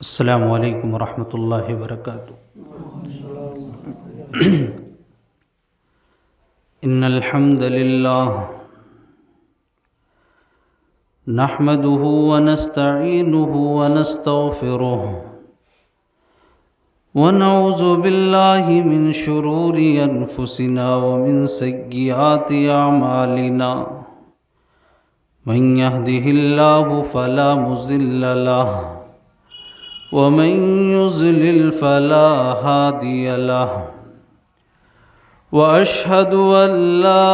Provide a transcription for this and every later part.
السلام علیکم ورحمۃ اللہ وبرکاتہ۔ ان الحمد للہ نحمده ونستعینه ونستغفره ونعوذ باللہ من شرور انفسنا ومن سیئات اعمالنا من يهده الله فلا مضل له ومن يضلل فلا هادي له واشهد ان لا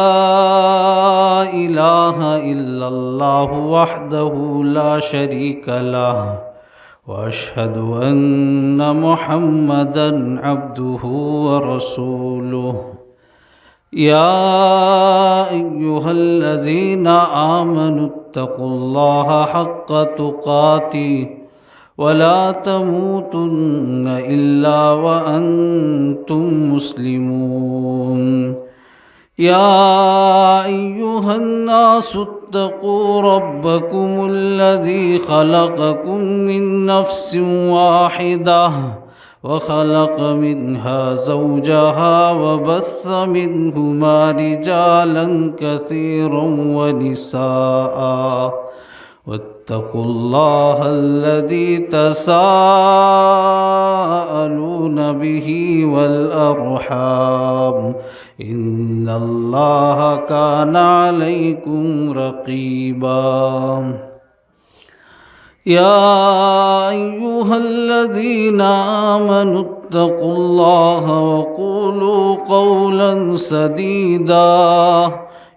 اله الا الله وحده لا شريك له واشهد ان محمدا عبده ورسوله يا ايها الذين امنوا اتقوا الله حق تقاته ولا تموتن إلا وأنتم مسلمون يا أيها الناس اتقوا ربكم الذي خلقكم من نفس واحدة وخلق منها زوجها وبث منهما رجالا كثيرا ونساء واتقوا الله الذي تساءلون به والأرحام إن الله كان عليكم رقيبا يا أيها الذين آمنوا اتقوا الله وقولوا قولا سديدا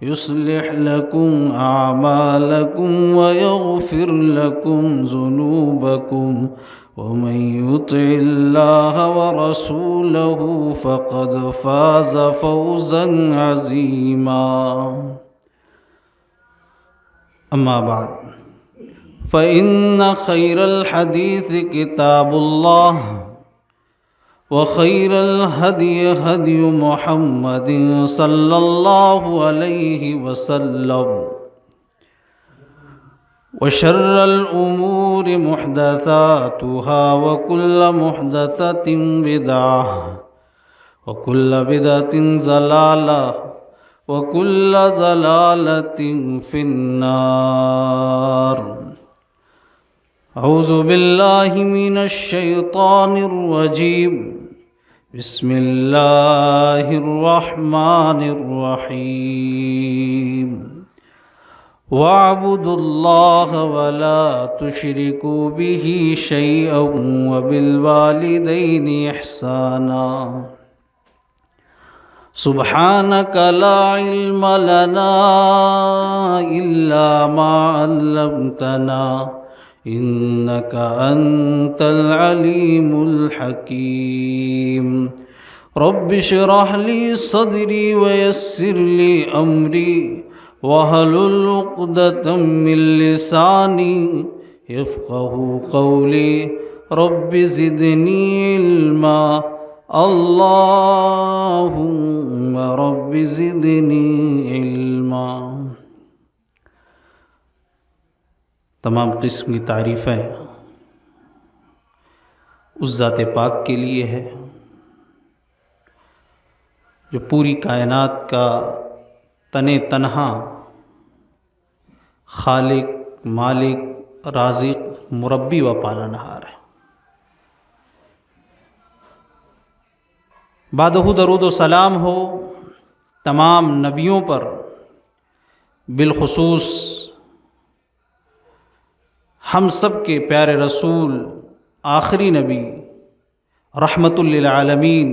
يصلح لكم أعمالكم ويغفر لكم ذنوبكم ومن يطع الله ورسوله فقد فاز فوزا عظيما أما بعد فإن خير الحديث كتاب الله وخير الهدي هدي محمد صلى الله عليه وسلم وشر الأمور محدثاتها وكل محدثة بدعة وكل بدعة ضلالة وكل ضلالة في النار اعوذ باللہ من الشیطان الرجیم بسم اللہ الرحمن الرحیم واعبدوا اللہ ولا تشرکوا به شیئا وبالوالدین احسانا سبحانک لا علم لنا الا ما علمتنا إنك أنت العليم الحكيم رب اشرح لي صدري ويسر لي أمري واحلل عقدة من لساني يفقهوا قولي رب زدني علما اللهم رب زدني علما۔ تمام قسم کی تعریفیں اس ذات پاک کے لیے ہے جو پوری کائنات کا تنہا خالق، مالک، رازق، مربی و پالنہار ہے۔ بعدہ درود و سلام ہو تمام نبیوں پر، بالخصوص ہم سب کے پیارے رسول، آخری نبی، رحمت للعالمین،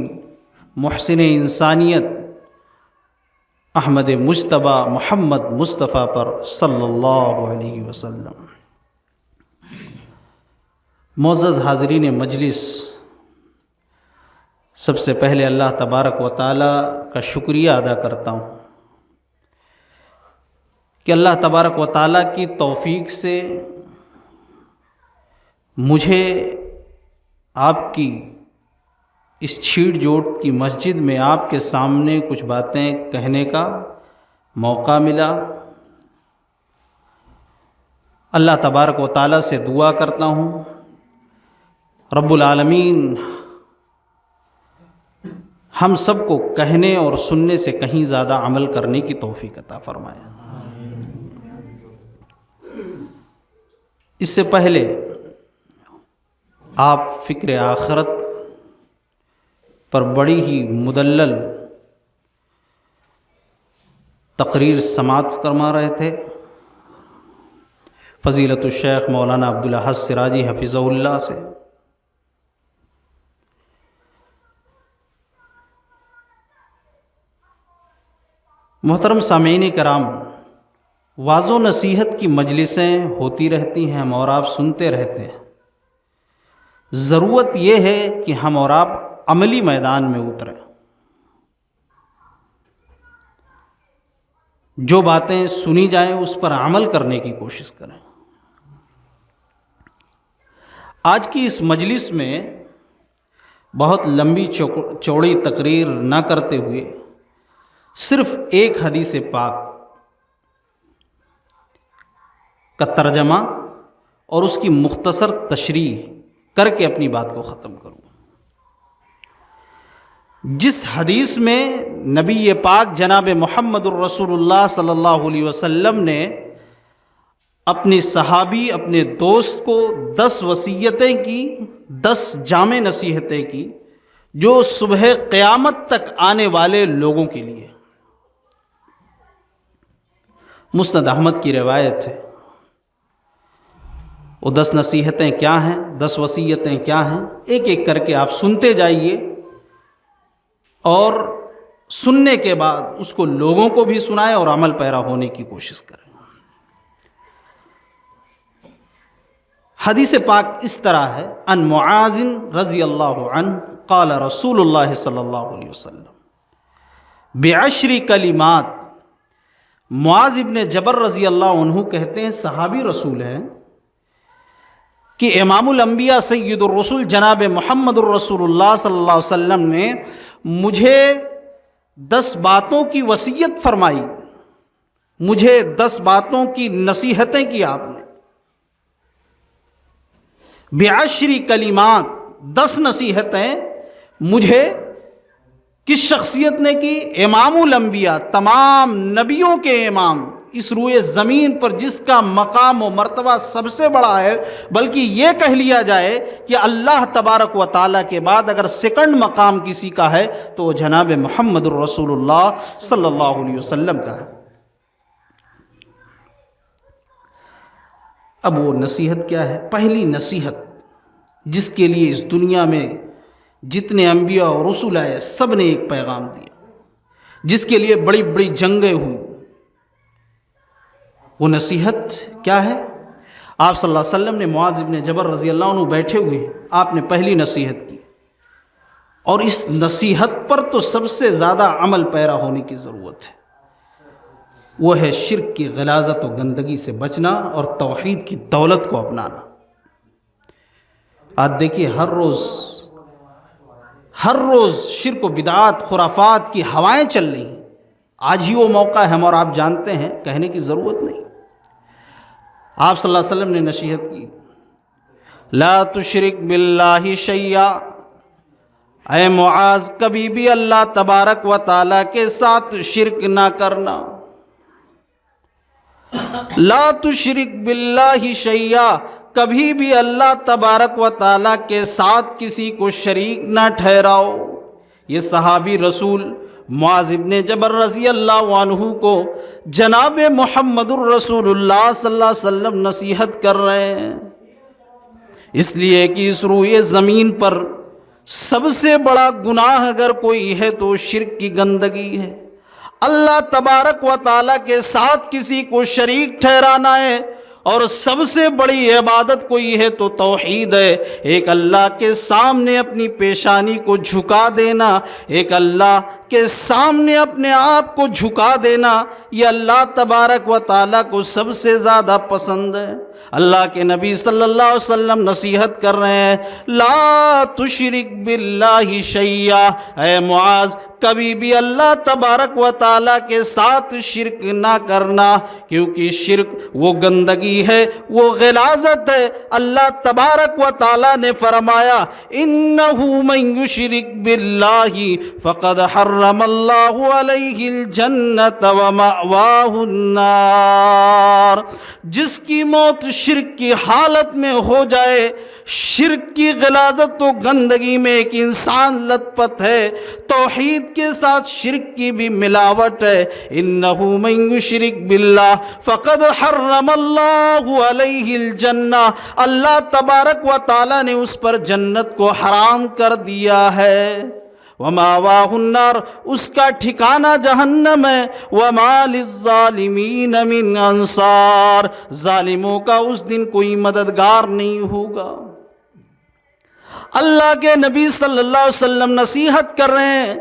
محسن انسانیت، احمد مجتبیٰ محمد مصطفیٰ پر صلی اللہ علیہ وسلم۔ معزز حاضرین مجلس، سب سے پہلے اللہ تبارک و تعالیٰ کا شکریہ ادا کرتا ہوں کہ اللہ تبارک و تعالیٰ کی توفیق سے مجھے آپ کی اس چھیڑ جوڑ کی مسجد میں آپ کے سامنے کچھ باتیں کہنے کا موقع ملا۔ اللہ تبارک و تعالیٰ سے دعا کرتا ہوں رب العالمین ہم سب کو کہنے اور سننے سے کہیں زیادہ عمل کرنے کی توفیق عطا فرمائے۔ اس سے پہلے آپ فکر آخرت پر بڑی ہی مدلل تقریر سماعت فرما رہے تھے فضیلت الشیخ مولانا عبدالاحد سراجی حفظہ اللہ سے۔ محترم سامعین کرام، واعظ و نصیحت کی مجلسیں ہوتی رہتی ہیں، ہم اور آپ سنتے رہتے ہیں۔ ضرورت یہ ہے کہ ہم اور آپ عملی میدان میں اتریں، جو باتیں سنی جائیں اس پر عمل کرنے کی کوشش کریں۔ آج کی اس مجلس میں بہت لمبی چوڑی تقریر نہ کرتے ہوئے صرف ایک حدیث پاک کا ترجمہ اور اس کی مختصر تشریح کر کے اپنی بات کو ختم کروں۔ جس حدیث میں نبی پاک جناب محمد الرسول اللہ صلی اللہ علیہ وسلم نے اپنی صحابی اپنے دوست کو 10 وصیتیں کی، 10 جامع نصیحتیں کی، جو صبح قیامت تک آنے والے لوگوں کے لیے۔ مسند احمد کی روایت ہے۔ وہ 10 نصیحتیں کیا ہیں، 10 وصیتیں کیا ہیں، ایک ایک کر کے آپ سنتے جائیے اور سننے کے بعد اس کو لوگوں کو بھی سنائیں اور عمل پیرا ہونے کی کوشش کریں۔ حدیث پاک اس طرح ہے، ان معاذ رضی اللہ عنہ قال رسول اللہ صلی اللہ علیہ وسلم بعشر کلمات۔ معاذ ابن جبل رضی اللہ عنہ کہتے ہیں، صحابی رسول ہیں، کہ امام الانبیاء سید الرسول جناب محمد الرسول اللہ صلی اللہ علیہ وسلم نے مجھے 10 باتوں کی وصیت فرمائی، مجھے 10 باتوں کی نصیحتیں کی آپ نے۔ بعشر کلمات، 10 نصیحتیں مجھے کس شخصیت نے کی؟ امام الانبیاء، تمام نبیوں کے امام، اس روئے زمین پر جس کا مقام و مرتبہ سب سے بڑا ہے، بلکہ یہ کہہ لیا جائے کہ اللہ تبارک و تعالیٰ کے بعد اگر سیکنڈ مقام کسی کا ہے تو وہ جناب محمد الرسول اللہ صلی اللہ علیہ وسلم کا ہے۔ اب وہ نصیحت کیا ہے؟ پہلی نصیحت جس کے لیے اس دنیا میں جتنے انبیاء اور رسول آئے سب نے ایک پیغام دیا، جس کے لیے بڑی بڑی جنگیں ہوئیں، وہ نصیحت کیا ہے؟ آپ صلی اللہ علیہ وسلم نے معاذ ابن جبل رضی اللہ عنہ بیٹھے ہوئے، آپ نے پہلی نصیحت کی، اور اس نصیحت پر تو سب سے زیادہ عمل پیرا ہونے کی ضرورت ہے۔ وہ ہے شرک کی غلاظت و گندگی سے بچنا اور توحید کی دولت کو اپنانا۔ آج دیکھیے ہر روز شرک و بدعات خرافات کی ہوائیں چل رہی ہیں۔ آج ہی وہ موقع ہے، ہم اور آپ جانتے ہیں، کہنے کی ضرورت نہیں۔ آپ صلی اللہ علیہ وسلم نے نصیحت کی، لا تشرک باللہ شیئا، اے معاذ کبھی بھی اللہ تبارک و تعالیٰ کے ساتھ شرک نہ کرنا۔ لا تشرک باللہ شیئا، کبھی بھی اللہ تبارک و تعالیٰ کے ساتھ کسی کو شریک نہ ٹھہراؤ۔ یہ صحابی رسول معاذ ابن جبل رضی اللہ عنہ کو جناب محمد الرسول اللہ صلی اللہ علیہ وسلم نصیحت کر رہے ہیں، اس لیے کہ اس روئے زمین پر سب سے بڑا گناہ اگر کوئی ہے تو شرک کی گندگی ہے۔ اللہ تبارک و تعالیٰ کے ساتھ کسی کو شریک ٹھہرانا ہے، اور سب سے بڑی عبادت کوئی ہے تو توحید ہے۔ ایک اللہ کے سامنے اپنی پیشانی کو جھکا دینا، ایک اللہ کے سامنے اپنے آپ کو جھکا دینا، یہ اللہ تبارک و تعالیٰ کو سب سے زیادہ پسند ہے۔ اللہ کے نبی صلی اللہ علیہ وسلم نصیحت کر رہے ہیں، لا تشرک باللہ شیئا، اے معاذ کبھی بھی اللہ تبارک و تعالیٰ کے ساتھ شرک نہ کرنا، کیونکہ شرک وہ گندگی ہے، وہ غلاظت ہے۔ اللہ تبارک و تعالیٰ نے فرمایا انہ من یشرک باللہ فقد حرم اللہ علیہ الجنۃ ومأواہ النار، جس کی موت شرک کی حالت میں ہو جائے، شرک کی غلاظت و گندگی میں ایک انسان لت پت ہے، توحید کے ساتھ شرک کی بھی ملاوٹ ہے۔ انہ من یشرک باللہ فقد حرم اللہ علیہ الجنہ، اللہ تبارک و تعالیٰ نے اس پر جنت کو حرام کر دیا ہے۔ وماواہ النار، اس کا ٹھکانہ جہنم ہے۔ وما للظالمین من انصار، ظالموں کا اس دن کوئی مددگار نہیں ہوگا۔ اللہ کے نبی صلی اللہ علیہ وسلم نصیحت کر رہے ہیں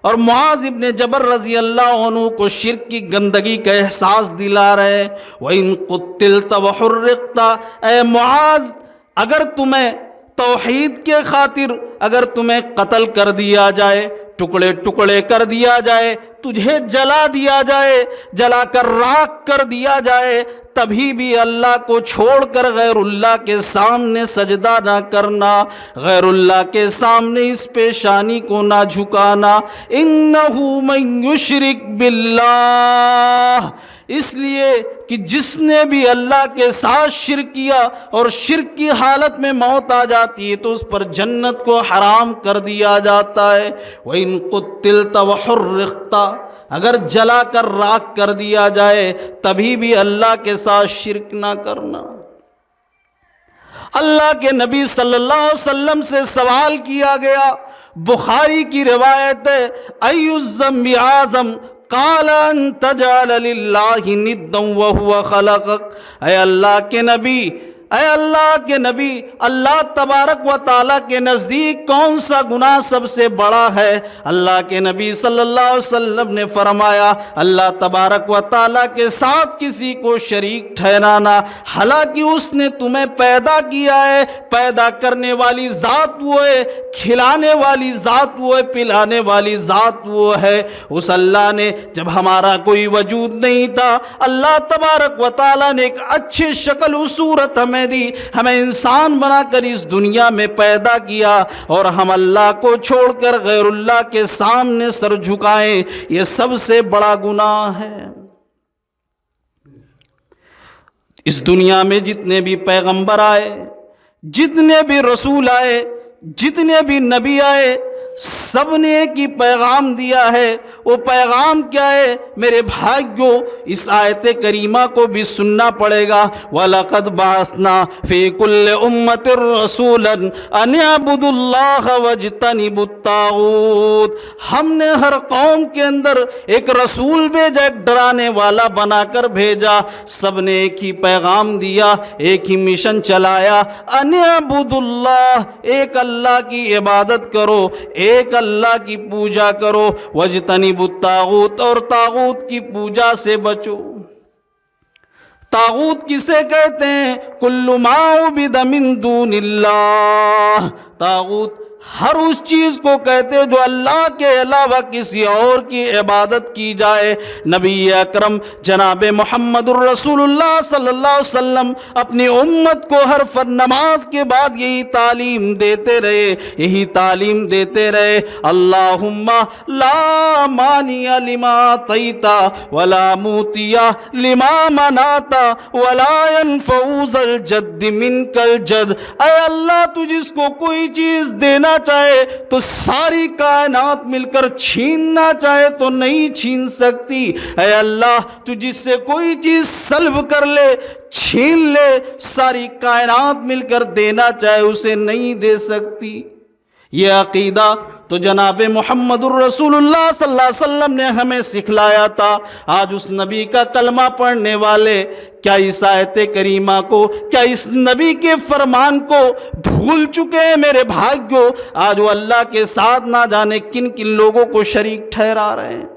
اور معاذ ابن جبل رضی اللہ عنہ کو شرک کی گندگی کا احساس دلا رہے ہیں۔ وَإِن قُتِّلْتَ وَحُرِّقْتَ، اے معاذ اگر تمہیں توحید کے خاطر اگر تمہیں قتل کر دیا جائے، ٹکڑے ٹکڑے کر دیا جائے، تجھے جلا دیا جائے، جلا کر راکھ کر دیا جائے، تبھی بھی اللہ کو چھوڑ کر غیر اللہ کے سامنے سجدہ نہ کرنا، غیر اللہ کے سامنے اس پیشانی کو نہ جھکانا۔ انہ من یشرک باللہ، اس لیے کہ جس نے بھی اللہ کے ساتھ شرک کیا اور شرک کی حالت میں موت آ جاتی ہے تو اس پر جنت کو حرام کر دیا جاتا ہے۔ وَإِن قُتِّلْتَ وَحُرِّقْتَ، اگر جلا کر راکھ کر دیا جائے تبھی بھی اللہ کے ساتھ شرک نہ کرنا۔ اللہ کے نبی صلی اللہ علیہ وسلم سے سوال کیا گیا، بخاری کی روایت ہے، ای الذنب اعظم قال ان تجعل للہ ندا وہو خلقک، اے اللہ کے نبی، اے اللہ کے نبی، اللہ تبارک و تعالیٰ کے نزدیک کون سا گناہ سب سے بڑا ہے؟ اللہ کے نبی صلی اللہ علیہ وسلم نے فرمایا اللہ تبارک و تعالیٰ کے ساتھ کسی کو شریک ٹھہرانا، حالانکہ اس نے تمہیں پیدا کیا ہے، پیدا کرنے والی ذات وہ ہے، کھلانے والی ذات وہ ہے، پلانے والی ذات وہ ہے۔ اس اللہ نے جب ہمارا کوئی وجود نہیں تھا، اللہ تبارک و تعالیٰ نے ایک اچھی شکل و صورت ہمیں دی، ہمیں انسان بنا کر اس دنیا میں پیدا کیا، اور ہم اللہ کو چھوڑ کر غیر اللہ کے سامنے سر جھکائیں، یہ سب سے بڑا گناہ ہے۔ اس دنیا میں جتنے بھی پیغمبر آئے، جتنے بھی رسول آئے، جتنے بھی نبی آئے، سب نے ایک ہی پیغام دیا ہے۔ وہ پیغام کیا ہے میرے بھائیو؟ اس آیت کریمہ کو بھی سننا پڑے گا۔ وَلَقَدْ بَعَثْنَا فِي كُلِّ أُمَّةٍ رَسُولًا أَنِ اعْبُدُوا اللَّهَ وَاجْتَنِبُوا الطَّاغُوتَ، ہم نے ہر قوم کے اندر ایک رسول بھیجا، ایک ڈرانے والا بنا کر بھیجا، سب نے ایک ہی پیغام دیا، ایک ہی مشن چلایا، أَنِ اعْبُدُوا اللَّهَ، ایک اللہ کی عبادت کرو، ایک اللہ کی پوجا کرو، وَاجْتَنِبُوا الطاغوت، اور طاغوت کی پوجا سے بچو۔ طاغوت کسے کہتے ہیں؟ کل ما عبد من دون اللہ، طاغوت ہر اس چیز کو کہتے جو اللہ کے علاوہ کسی اور کی عبادت کی جائے۔ نبی اکرم جناب محمد الرسول اللہ صلی اللہ علیہ وسلم اپنی امت کو ہر نماز کے بعد یہی تعلیم دیتے رہے، یہی تعلیم دیتے رہے، اللہم لا مانع لما اعطیت ولا معطی لما منعت ولا ينفع ذا الجد منک الجد، اے اللہ تو جس کو کوئی چیز دینا چاہے تو ساری کائنات مل کر چھیننا چاہے تو نہیں چھین سکتی، اے اللہ تو جس سے کوئی چیز سلب کر لے، چھین لے، ساری کائنات مل کر دینا چاہے اسے نہیں دے سکتی۔ یہ عقیدہ تو جناب محمد الرسول اللہ صلی اللہ علیہ وسلم نے ہمیں سکھلایا تھا۔ آج اس نبی کا کلمہ پڑھنے والے کیا اس آیت کریمہ کو، کیا اس نبی کے فرمان کو بھول چکے ہیں میرے بھائیو؟ آج وہ اللہ کے ساتھ نہ جانے کن کن لوگوں کو شریک ٹھہرا رہے ہیں۔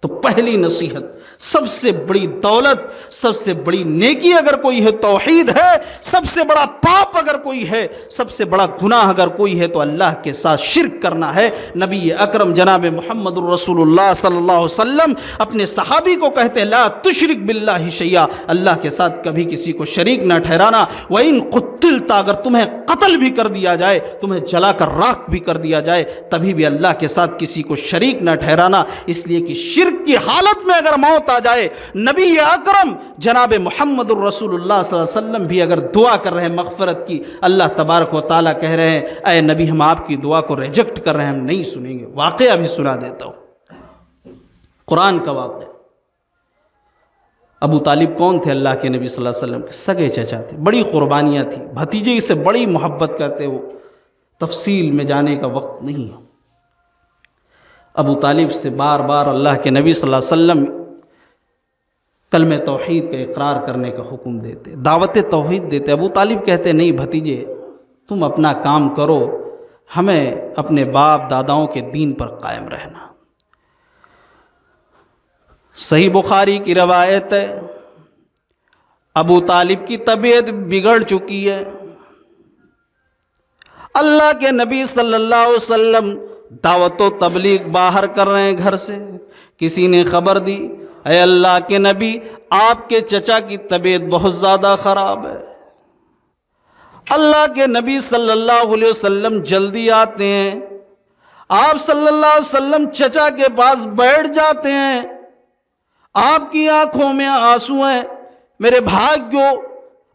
تو پہلی نصیحت، سب سے بڑی دولت، سب سے بڑی نیکی اگر کوئی ہے توحید ہے، سب سے بڑا پاپ اگر کوئی ہے، سب سے بڑا گناہ اگر کوئی ہے تو اللہ کے ساتھ شرک کرنا ہے۔ نبی اکرم جناب محمد الرسول اللہ صلی اللہ علیہ وسلم اپنے صحابی کو کہتے ہیں لا تشرک باللہ شیئا، اللہ کے ساتھ کبھی کسی کو شریک نہ ٹھہرانا۔ وَإِن قُتِلْتَ، اگر تمہیں قتل بھی کر دیا جائے، تمہیں جلا کر راکھ بھی کر دیا جائے، تبھی بھی اللہ کے ساتھ کسی کو شریک نہ ٹھہرانا، اس لیے کہ شرک کی حالت میں اگر موت آ جائے، نبی اکرم جناب محمد الرسول اللہ صلی اللہ علیہ وسلم بھی اگر دعا کر رہے ہیں مغفرت کی، اللہ تبارک و تعالیٰ کہہ رہے ہیں اے نبی ہم آپ کی دعا کو ریجیکٹ کر رہے ہیں، ہم نہیں سنیں گے۔ واقعہ بھی سنا دیتا ہوں، قرآن کا واقعہ۔ ابو طالب کون تھے؟ اللہ کے نبی صلی اللہ علیہ وسلم کے سگے چچا تھے، بڑی قربانیاں تھیں، بھتیجے سے بڑی محبت کرتے، وہ تفصیل میں جانے کا وقت نہیں ہے۔ ابو طالب سے بار بار اللہ کے نبی صلی اللہ علیہ وسلم کلمہ توحید کا اقرار کرنے کا حکم دیتے، دعوت توحید دیتے۔ ابو طالب کہتے نہیں بھتیجے تم اپنا کام کرو، ہمیں اپنے باپ داداؤں کے دین پر قائم رہنا۔ صحیح بخاری کی روایت ہے، ابو طالب کی طبیعت بگڑ چکی ہے، اللہ کے نبی صلی اللہ علیہ وسلم دعوت و تبلیغ باہر کر رہے ہیں گھر سے، کسی نے خبر دی اے اللہ کے نبی آپ کے چچا کی طبیعت بہت زیادہ خراب ہے۔ اللہ کے نبی صلی اللہ علیہ وسلم جلدی آتے ہیں، آپ صلی اللہ علیہ وسلم چچا کے پاس بیٹھ جاتے ہیں، آپ کی آنکھوں میں آنسو ہیں۔ میرے بھائیو،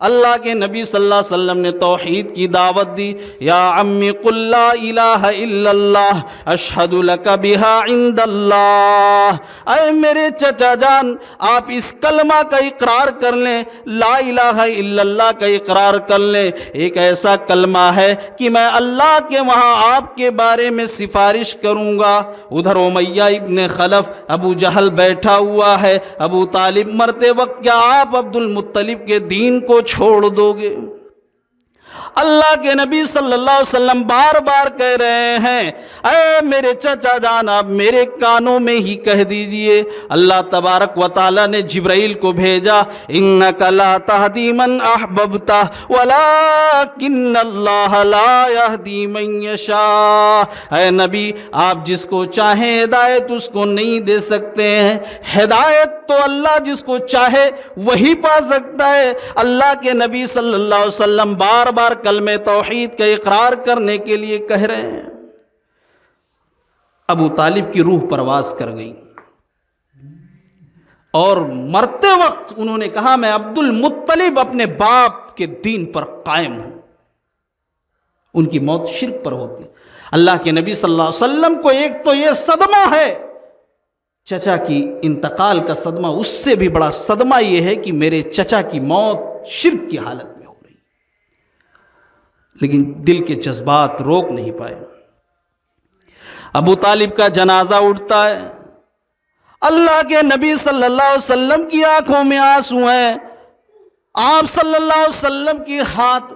اللہ کے نبی صلی اللہ علیہ وسلم نے توحید کی دعوت دی، یا عمی قل لا الہ الا اللہ اشہد لک بہا عند اللہ، اے میرے چچا جان آپ اس کلمہ کا اقرار کر لیں، لا الہ الا اللہ کا اقرار کر لیں، ایک ایسا کلمہ ہے کہ میں اللہ کے وہاں آپ کے بارے میں سفارش کروں گا۔ ادھر امیہ ابن خلف ابو جہل بیٹھا ہوا ہے، ابو طالب مرتے وقت کیا آپ عبد المطلب کے دین کو چھوڑ دو گے؟ اللہ کے نبی صلی اللہ علیہ وسلم بار بار کہہ رہے ہیں اے میرے چچا جان آپ میرے کانوں میں ہی کہہ دیجئے۔ اللہ تبارک و تعالیٰ نے جبرائیل کو بھیجا، انک لا تہدی من احببت ولکن اللہ لا یہدی من یشاء، اے نبی آپ جس کو چاہیں ہدایت اس کو نہیں دے سکتے ہیں، ہدایت تو اللہ جس کو چاہے وہی پا سکتا ہے۔ اللہ کے نبی صلی اللہ علیہ وسلم بار بار کلمہ توحید کا اقرار کرنے کے لیے کہہ رہے ہیں۔ ابو طالب کی روح پرواز کر گئی اور مرتے وقت انہوں نے کہا میں عبد المطلب اپنے باپ کے دین پر قائم ہوں۔ ان کی موت شرک پر ہوتی۔ اللہ کے نبی صلی اللہ علیہ وسلم کو ایک تو یہ صدمہ ہے چچا کی انتقال کا صدمہ، اس سے بھی بڑا صدمہ یہ ہے کہ میرے چچا کی موت شرک کی حالت میں ہو رہی، لیکن دل کے جذبات روک نہیں پائے۔ ابو طالب کا جنازہ اٹھتا ہے، اللہ کے نبی صلی اللہ علیہ وسلم کی آنکھوں میں آنسو ہیں، آپ صلی اللہ علیہ وسلم کے ہاتھ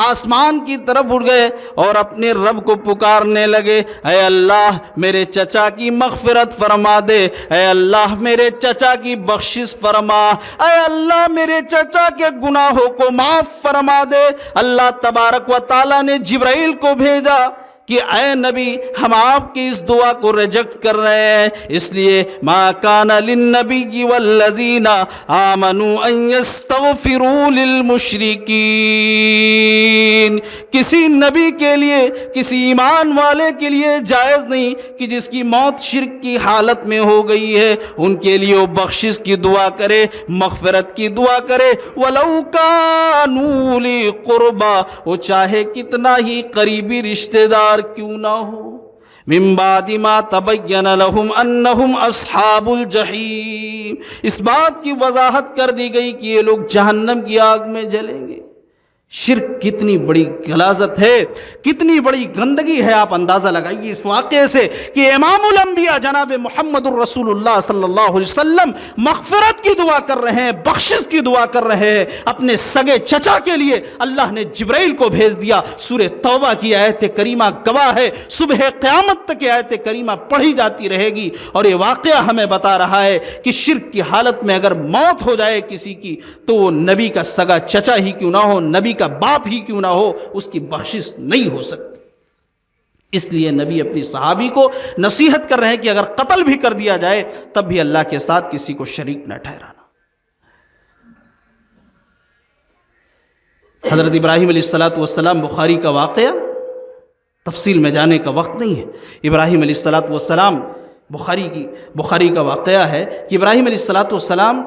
آسمان کی طرف اٹھ گئے اور اپنے رب کو پکارنے لگے، اے اللہ میرے چچا کی مغفرت فرما دے، اے اللہ میرے چچا کی بخشش فرما، اے اللہ میرے چچا کے گناہوں کو معاف فرما دے۔ اللہ تبارک و تعالیٰ نے جبرائیل کو بھیجا کہ اے نبی ہم آپ کی اس دعا کو ریجیکٹ کر رہے ہیں، اس لیے ما کان للنبی والذین آمنوا ان یستغفروا للمشرکین، کسی نبی کے لیے کسی ایمان والے کے لیے جائز نہیں کہ جس کی موت شرک کی حالت میں ہو گئی ہے ان کے لیے وہ بخشش کی دعا کرے، مغفرت کی دعا کرے، وَلَوْ كَانُوا لِي قُرْبَا، وہ چاہے کتنا ہی قریبی رشتہ دار کیوں نہ ہو، من بعد ما تبین لهم انہم اصحاب الجحیم، اس بات کی وضاحت کر دی گئی کہ یہ لوگ جہنم کی آگ میں جلیں گے۔ شرک کتنی بڑی غلاظت ہے، کتنی بڑی گندگی ہے، آپ اندازہ لگائیے اس واقعے سے کہ امام الانبیاء جناب محمد الرسول اللہ صلی اللہ علیہ وسلم مغفرت کی دعا کر رہے ہیں، بخشش کی دعا کر رہے ہیں اپنے سگے چچا کے لیے۔ اللہ نے جبرائیل کو بھیج دیا۔ سورہ توبہ کی آیت کریمہ گواہ ہے، صبح قیامت تک یہ آیت کریمہ پڑھی جاتی رہے گی، اور یہ واقعہ ہمیں بتا رہا ہے کہ شرک کی حالت میں اگر موت ہو جائے کسی کی تو وہ نبی کا سگا چچا ہی کیوں نہ ہو، نبی کا باپ ہی کیوں نہ ہو، اس کی بخشش نہیں ہو سکتی۔ اس لیے نبی اپنی صحابی کو نصیحت کر رہے ہیں کہ اگر قتل بھی کر دیا جائے تب بھی اللہ کے ساتھ کسی کو شریک نہ ٹھہرانا۔ حضرت ابراہیم علیہ السلام، بخاری کا واقعہ، تفصیل میں جانے کا وقت نہیں ہے۔ ابراہیم علیہ السلام، بخاری کا واقعہ ہے کہ ابراہیم علیہ السلام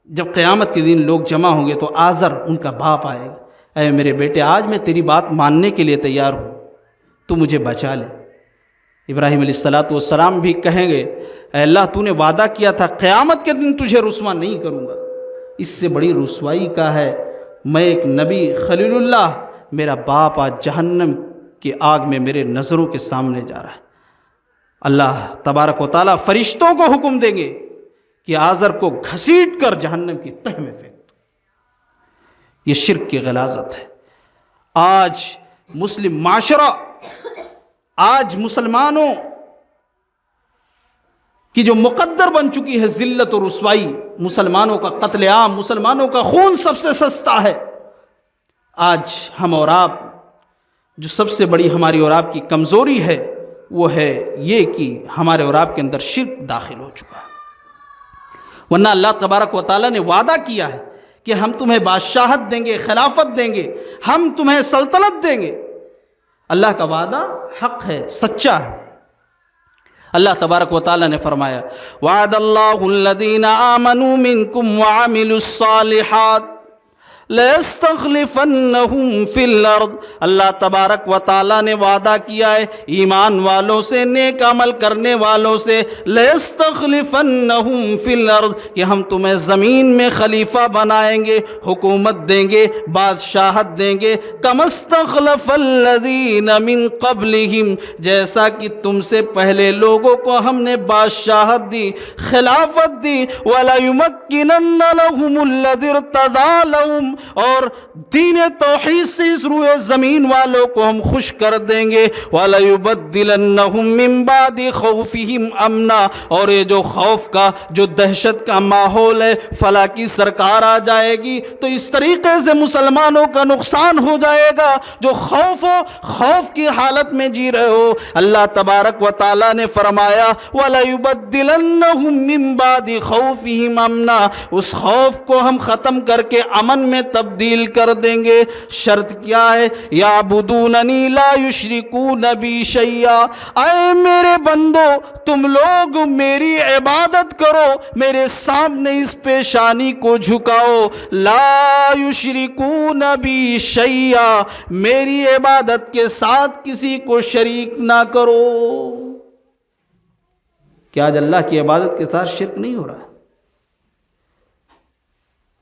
جب قیامت کے دن لوگ جمع ہوں گے تو آزر ان کا باپ آئے گا، اے میرے بیٹے آج میں تیری بات ماننے کے لیے تیار ہوں، تو مجھے بچا لے۔ ابراہیم علیہ السلام بھی کہیں گے اے اللہ تو نے وعدہ کیا تھا قیامت کے دن تجھے رسوا نہیں کروں گا، اس سے بڑی رسوائی کا ہے میں ایک نبی خلیل اللہ، میرا باپ آج جہنم کی آگ میں میرے نظروں کے سامنے جا رہا ہے۔ اللہ تبارک و تعالیٰ فرشتوں کو حکم دیں گے کہ آزر کو گھسیٹ کر جہنم کی تہ میں پھینک دو۔ یہ شرک کی غلاظت ہے۔ آج مسلم معاشرہ، آج مسلمانوں کی جو مقدر بن چکی ہے ذلت و رسوائی، مسلمانوں کا قتل عام، مسلمانوں کا خون سب سے سستا ہے۔ آج ہم اور آپ، جو سب سے بڑی ہماری اور آپ کی کمزوری ہے وہ ہے یہ کہ ہمارے اور آپ کے اندر شرک داخل ہو چکا ہے، ورنہ اللہ تبارک و تعالیٰ نے وعدہ کیا ہے کہ ہم تمہیں بادشاہت دیں گے، خلافت دیں گے، ہم تمہیں سلطنت دیں گے۔ اللہ کا وعدہ حق ہے، سچا ہے۔ اللہ تبارک و تعالیٰ نے فرمایا وعد اللہ الذین آمنوا منکم وعملوا الصالحات لَيَسْتَخْلِفَنَّهُمْ فِي الْأَرْضِ، اللہ تبارک و تعالیٰ نے وعدہ کیا ہے ایمان والوں سے، نیک عمل کرنے والوں سے، لَيَسْتَخْلِفَنَّهُمْ فِي الْأَرْضِ، کہ ہم تمہیں زمین میں خلیفہ بنائیں گے، حکومت دیں گے، بادشاہت دیں گے، كَمَا اسْتَخْلَفَ الَّذِينَ مِن قَبْلِهِمْ، جیسا کہ تم سے پہلے لوگوں کو ہم نے بادشاہت دی، خلافت دی، وَلَيُمَكِّنَنَّ لَهُمُ الَّذِي ارْتَضَىٰ لَهُمْ، اور دین توحید سے اس روئے زمین والوں کو ہم خوش کر دیں گے، وَلَيُبَدِّلَنَّهُمْ مِن بَعْدِ خَوْفِهِمْ أَمْنًا، اور یہ جو خوف کا، جو دہشت کا ماحول ہے، فلاں کی سرکار آ جائے گی تو اس طریقے سے مسلمانوں کا نقصان ہو جائے گا۔ جو خوف کی حالت میں جی رہے ہو، اللہ تبارک و تعالیٰ نے فرمایا وَلَيُبَدِّلَنَّهُمْ مِن بَعْدِ خَوْفِهِمْ أَمْنًا، اس خوف کو ہم ختم کر کے امن میں تبدیل کر دیں گے۔ شرط کیا ہے؟ یعبدوننی لا یشرکون بی شیئا، اے میرے بندو تم لوگ میری عبادت کرو، میرے سامنے اس پیشانی کو جھکاؤ، لا یشرکون بی شیئا، میری عبادت کے ساتھ کسی کو شریک نہ کرو۔ کیا آج اللہ کی عبادت کے ساتھ شرک نہیں ہو رہا؟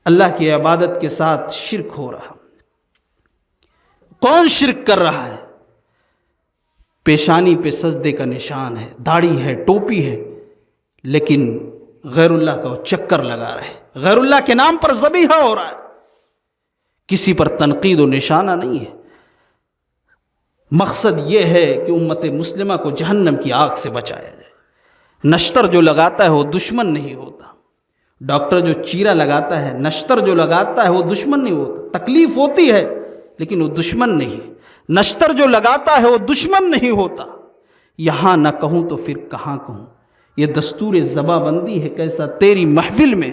اللہ کی عبادت کے ساتھ شرک ہو رہا۔ کون شرک کر رہا ہے؟ پیشانی پہ سجدے کا نشان ہے، داڑھی ہے، ٹوپی ہے، لیکن غیر اللہ کا وہ چکر لگا رہے، غیر اللہ کے نام پر ذبیحہ ہو رہا ہے، کسی پر تنقید و نشانہ نہیں ہے۔ مقصد یہ ہے کہ امت مسلمہ کو جہنم کی آگ سے بچایا جائے۔ نشتر جو لگاتا ہے وہ دشمن نہیں ہوتا، ڈاکٹر جو چیرا لگاتا ہے، نشتر جو لگاتا ہے وہ دشمن نہیں ہوتا، تکلیف ہوتی ہے لیکن وہ دشمن نہیں۔ نشتر جو لگاتا ہے وہ دشمن نہیں ہوتا۔ یہاں نہ کہوں تو پھر کہاں کہوں، یہ دستور زباں بندی ہے کیسا تیری محفل میں،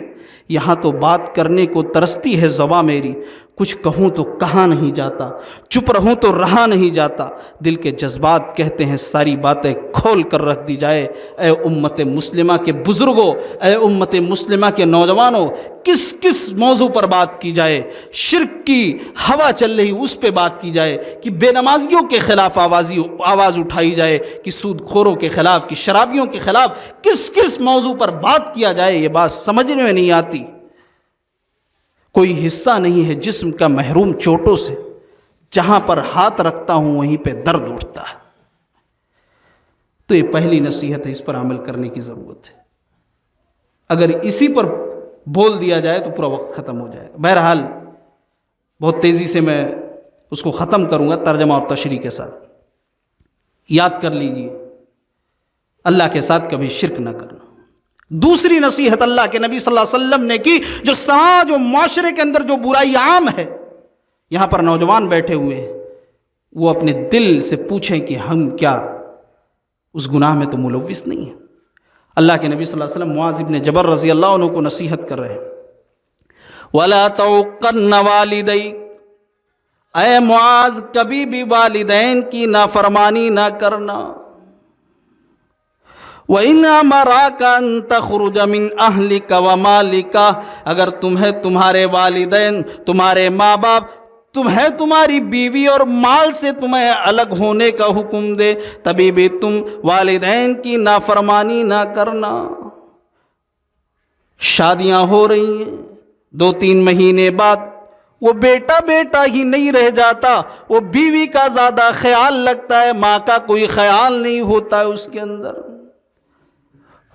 یہاں تو بات کرنے کو ترستی ہے زباں میری، کچھ کہوں تو کہاں نہیں جاتا، چپ رہوں تو رہا نہیں جاتا، دل کے جذبات کہتے ہیں ساری باتیں کھول کر رکھ دی جائے۔ اے امت مسلمہ کے بزرگوں، اے امت مسلمہ کے نوجوانوں، کس کس موضوع پر بات کی جائے؟ شرک کی ہوا چل رہی اس پہ بات کی جائے، کہ بے نمازیوں کے خلاف آواز اٹھائی جائے، کہ سود خوروں کے خلاف، کہ شرابیوں کے خلاف، کس کس موضوع پر بات کیا جائے؟ یہ بات سمجھنے میں نہیں آتی۔ کوئی حصہ نہیں ہے جسم کا محروم چوٹوں سے، جہاں پر ہاتھ رکھتا ہوں وہیں پہ درد اٹھتا ہے۔ تو یہ پہلی نصیحت ہے، اس پر عمل کرنے کی ضرورت ہے۔ اگر اسی پر بول دیا جائے تو پورا وقت ختم ہو جائے گا۔ بہرحال بہت تیزی سے میں اس کو ختم کروں گا ترجمہ اور تشریح کے ساتھ۔ یاد کر لیجئے، اللہ کے ساتھ کبھی شرک نہ کرنا۔ دوسری نصیحت اللہ کے نبی صلی اللہ علیہ وسلم نے کی، جو سماج و معاشرے کے اندر جو برائی عام ہے، یہاں پر نوجوان بیٹھے ہوئے ہیں، وہ اپنے دل سے پوچھیں کہ ہم کیا اس گناہ میں تو ملوث نہیں ہیں۔ اللہ کے نبی صلی اللہ علیہ وسلم معاذ بن جبل رضی اللہ عنہ کو نصیحت کر رہے ہیں، وَلَا تَعُقَّنَّ وَالِدَيْكَ، اے معاذ کبھی بھی والدین کی نافرمانی نہ کرنا۔ وَإِنْ أَمَرَاكَ أَن تَخْرُجَ مِنْ أَهْلِكَ وَمَالِكَ، اگر تمہیں تمہارے والدین، تمہارے ماں باپ، تمہیں تمہاری بیوی اور مال سے تمہیں الگ ہونے کا حکم دے، تبھی بھی تم والدین کی نافرمانی نہ کرنا۔ شادیاں ہو رہی ہیں، 2-3 مہینے بعد وہ بیٹا ہی نہیں رہ جاتا، وہ بیوی کا زیادہ خیال لگتا ہے، ماں کا کوئی خیال نہیں ہوتا ہے اس کے اندر۔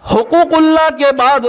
حقوق اللہ کے بعد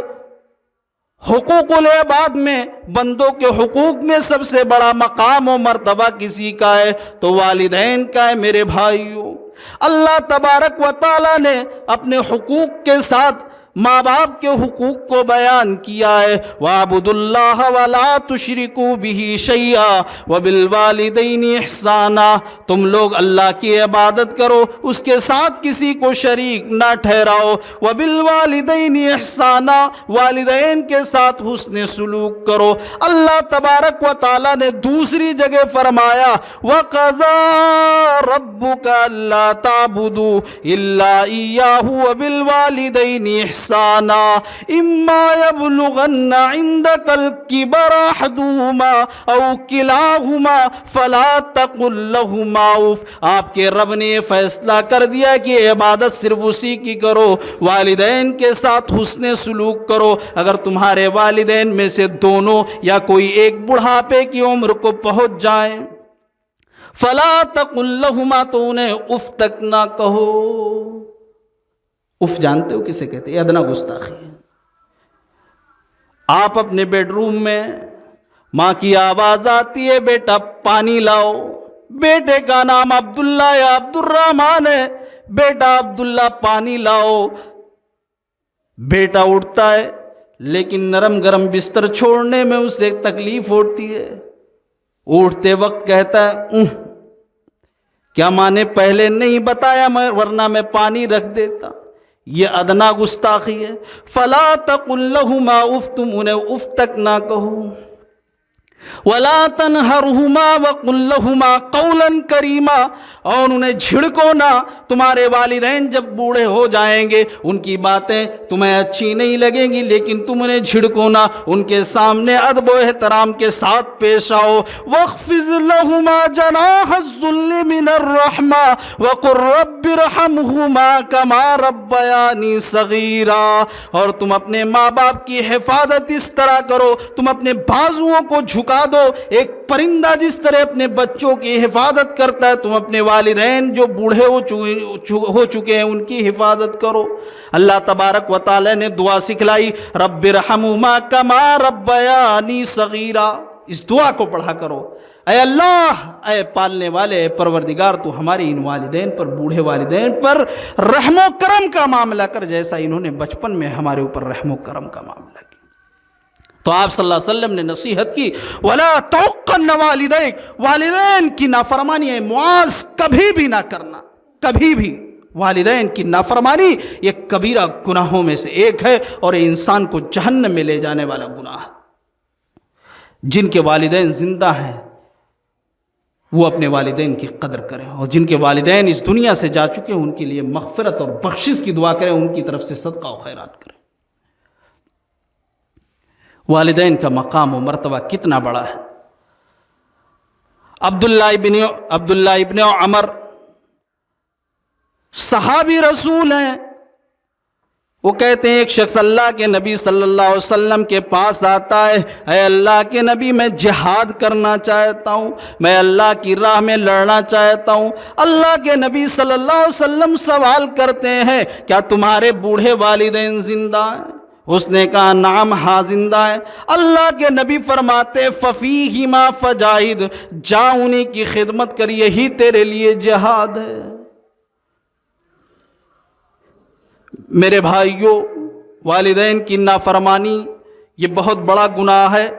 حقوق العباد میں، بندوں کے حقوق میں سب سے بڑا مقام و مرتبہ کسی کا ہے تو والدین کا ہے میرے بھائیوں۔ اللہ تبارک و تعالیٰ نے اپنے حقوق کے ساتھ ماں باپ کے حقوق کو بیان کیا ہے، وَاعْبُدُوا اللَّهَ وَلَا تُشْرِكُوا بِهِ شَيْئًا وَبِالْوَالِدَيْنِ إِحْسَانًا، تم لوگ اللہ کی عبادت کرو، اس کے ساتھ کسی کو شریک نہ ٹھہراؤ، وَبِالْوَالِدَيْنِ إِحْسَانًا، والدین کے ساتھ حسن سلوک کرو۔ اللہ تبارک و تعالیٰ نے دوسری جگہ فرمایا، وَقَضَىٰ رَبُّكَ أَلَّا تَعْبُدُوا إِلَّا إِيَّاهُ وَبِالْوَالِدَيْنِ إِحْسَانًا إِمَّا يَبْلُغَنَّ عِندَكَ الْكِبَرَ أَحَدُهُمَا أَوْ كِلَاهُمَا فَلَا تَقُل لَّهُمَا أُفٍّ، آپ کے رب نے فیصلہ کر دیا کہ عبادت صرف اسی کی کرو، والدین کے ساتھ حسن سلوک کرو۔ اگر تمہارے والدین میں سے دونوں یا کوئی ایک بڑھاپے کی عمر کو پہنچ جائیں، فَلَا تَقُل لَّهُمَا، تو انہیں اف تک نہ کہو۔ اف جانتے ہو کسے کہتے ہیں؟ یہ ادنا گستاخی ہے۔ آپ اپنے بیڈ روم میں ماں کی آواز آتی ہے، بیٹا پانی لاؤ، بیٹے کا نام عبداللہ یا عبد الرحمن ہے، بیٹا عبداللہ پانی لاؤ۔ بیٹا اٹھتا ہے، لیکن نرم گرم بستر چھوڑنے میں اسے تکلیف ہوتی ہے، اٹھتے وقت کہتا ہے کیا ماں نے پہلے نہیں بتایا ورنہ میں پانی رکھ دیتا۔ یہ ادنا گستاخی ہے۔ فلا تقل لهما اف، تم انہیں اف تک نہ کہو۔ ولا تنہرهما وقل لهما قولا کریما، اور انہیں جھڑکو نہ۔ تمہارے والدین جب بوڑھے ہو جائیں گے، ان کی باتیں تمہیں اچھی نہیں لگیں گی، لیکن تم انہیں جھڑکو نہ، ان کے سامنے ادب و احترام کے ساتھ پیش آؤ۔ واخفض لهما جناح الذل من الرحمہ وقل رب ارحمهما كما ربياني صغيرا، اور تم اپنے ماں باپ کی حفاظت اس طرح کرو، تم اپنے بازوؤں کو جھکا دو۔ ایک پرندہ جس طرح اپنے بچوں کی حفاظت کرتا ہے، تم اپنے والدین جو بوڑھے ہو چکے ہیں ان کی حفاظت کرو۔ اللہ تبارک و تعالی نے دعا سکھلائی، رب ارحمہما کما ربیانی صغیرا، اس دعا کو پڑھا کرو۔ اے اللہ، اے پالنے والے، اے پروردگار، تو ہمارے ان والدین پر، بوڑھے والدین پر رحم و کرم کا معاملہ کر، جیسا انہوں نے بچپن میں ہمارے اوپر رحم و کرم کا معاملہ کیا۔ تو آپ صلی اللہ علیہ وسلم نے نصیحت کی، وَلَا تَعُقَّنَّ وَالِدَيْكَ، والدین کی نافرمانی ہے معاذ کبھی بھی نہ کرنا، کبھی بھی۔ والدین کی نافرمانی یہ کبیرہ گناہوں میں سے ایک ہے، اور یہ انسان کو جہنم میں لے جانے والا گناہ ہے۔ جن کے والدین زندہ ہیں وہ اپنے والدین کی قدر کریں، اور جن کے والدین اس دنیا سے جا چکے ہیں ان کے لیے مغفرت اور بخشش کی دعا کریں، ان کی طرف سے صدقہ و خیرات کریں۔ والدین کا مقام و مرتبہ کتنا بڑا ہے۔ عبداللہ ابن عمر صحابی رسول ہیں، وہ کہتے ہیں ایک شخص اللہ کے نبی صلی اللہ علیہ وسلم کے پاس آتا ہے، اے اللہ کے نبی میں جہاد کرنا چاہتا ہوں، میں اللہ کی راہ میں لڑنا چاہتا ہوں۔ اللہ کے نبی صلی اللہ علیہ وسلم سوال کرتے ہیں کیا تمہارے بوڑھے والدین زندہ ہیں؟ اس نے کہا نعم ہاں زندہ ہے۔ اللہ کے نبی فرماتے ففیہما فجاہد، جا انہی کی خدمت کر، یہی تیرے لیے جہاد ہے۔ میرے بھائیوں، والدین کی نافرمانی یہ بہت بڑا گناہ ہے۔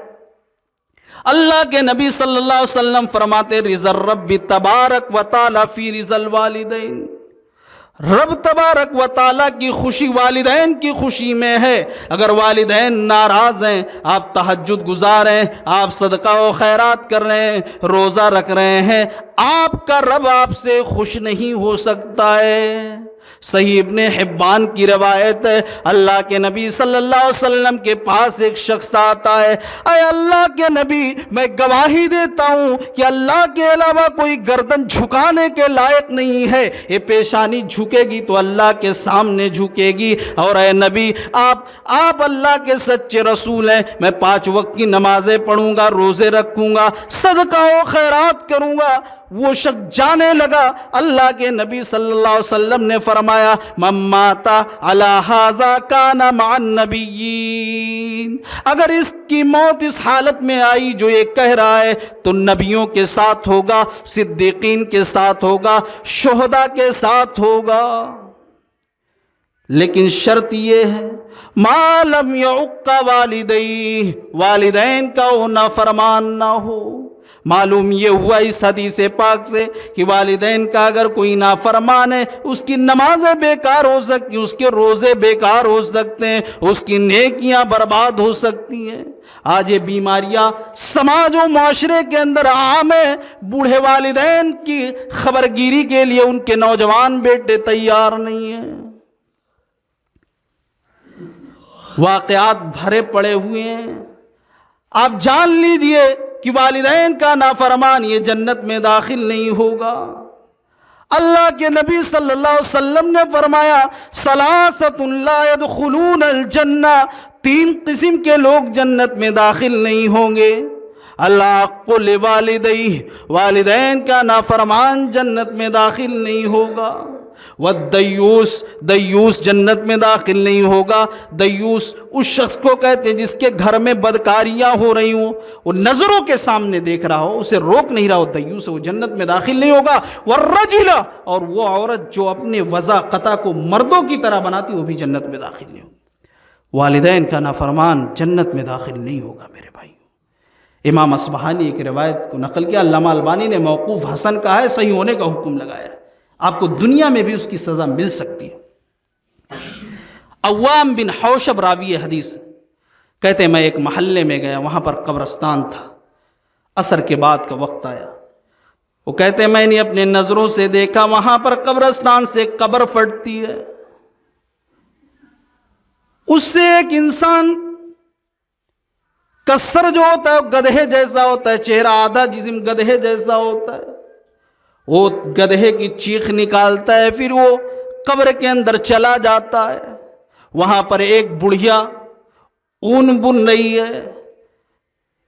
اللہ کے نبی صلی اللہ علیہ وسلم فرماتے رضا الرب تبارک و تعالی فی رضا الوالدین، رب تبارک و تعالیٰ کی خوشی والدین کی خوشی میں ہے۔ اگر والدین ناراض ہیں، آپ تہجد گزار ہیں، آپ صدقہ و خیرات کر رہے ہیں، روزہ رکھ رہے ہیں، آپ کا رب آپ سے خوش نہیں ہو سکتا ہے۔ صحیح ابن حبان کی روایت ہے، اللہ کے نبی صلی اللہ علیہ وسلم کے پاس ایک شخص آتا ہے، اے اللہ کے نبی میں گواہی دیتا ہوں کہ اللہ کے علاوہ کوئی گردن جھکانے کے لائق نہیں ہے، یہ پیشانی جھکے گی تو اللہ کے سامنے جھکے گی، اور اے نبی آپ اللہ کے سچے رسول ہیں، میں 5 وقت کی نمازیں پڑھوں گا، روزے رکھوں گا، صدقہ و خیرات کروں گا۔ وہ شخص جانے لگا، اللہ کے نبی صلی اللہ علیہ وسلم نے فرمایا من مات علی ھذا کان مع النبیین، اگر اس کی موت اس حالت میں آئی جو یہ کہہ رہا ہے تو نبیوں کے ساتھ ہوگا، صدیقین کے ساتھ ہوگا، شہداء کے ساتھ ہوگا۔ لیکن شرط یہ ہے ما لم یعق والدیہ، والدین کا وہ نافرمان نہ ہو۔ معلوم یہ ہوا اس حدیث پاک سے کہ والدین کا اگر کوئی نافرمان ہے، اس کی نمازیں بیکار ہو سکتی ہیں، اس کے روزے بیکار ہو سکتے ہیں، اس کی نیکیاں برباد ہو سکتی ہیں۔ آج یہ بیماریاں سماج و معاشرے کے اندر عام ہیں، بوڑھے والدین کی خبرگیری کے لیے ان کے نوجوان بیٹے تیار نہیں ہیں۔ واقعات بھرے پڑے ہوئے ہیں۔ آپ جان لیجئے کہ والدین کا نافرمان یہ جنت میں داخل نہیں ہوگا۔ اللہ کے نبی صلی اللہ علیہ وسلم نے فرمایا ثلاثۃ لا يدخلون الجنہ، 3 قسم کے لوگ جنت میں داخل نہیں ہوں گے۔ العاق لوالدیہ، والدین کا نافرمان جنت میں داخل نہیں ہوگا۔ والدیوس، دیوس جنت میں داخل نہیں ہوگا۔ دیوس اس شخص کو کہتے ہیں جس کے گھر میں بدکاریاں ہو رہی ہوں، وہ نظروں کے سامنے دیکھ رہا ہو، اسے روک نہیں رہا ہو، دیوس وہ جنت میں داخل نہیں ہوگا۔ والرجلہ، اور وہ عورت جو اپنے وضع قطع کو مردوں کی طرح بناتی وہ بھی جنت میں داخل نہیں ہوگی۔ والدین کا نافرمان جنت میں داخل نہیں ہوگا۔ میرے بھائی، امام اصبہانی ایک روایت کو نقل کیا، علامہ البانی نے موقوف حسن کہا ہے، صحیح ہونے کا حکم لگایا ہے، آپ کو دنیا میں بھی اس کی سزا مل سکتی ہے۔ عوام بن حوشب راوی حدیث کہتے ہیں میں ایک محلے میں گیا، وہاں پر قبرستان تھا، عصر کے بعد کا وقت آیا۔ وہ کہتے ہیں میں نے اپنے نظروں سے دیکھا وہاں پر قبرستان سے قبر پھٹتی ہے، اس سے ایک انسان کا سر جو ہوتا ہے گدھے جیسا ہوتا ہے، چہرہ آدھا جسم گدھے جیسا ہوتا ہے، وہ گدھے کی چیخ نکالتا ہے، پھر وہ قبر کے اندر چلا جاتا ہے۔ وہاں پر ایک بڑھیا اون بن رہی ہے،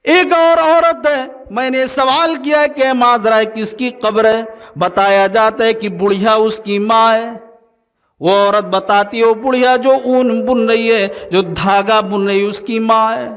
ایک اور عورت ہے۔ میں نے سوال کیا کہ معذرہ کس کی قبر ہے؟ بتایا جاتا ہے کہ بڑھیا اس کی ماں ہے۔ وہ عورت بتاتی ہے وہ بڑھیا جو اون بن رہی ہے، جو دھاگا بن رہی ہے، اس کی ماں ہے۔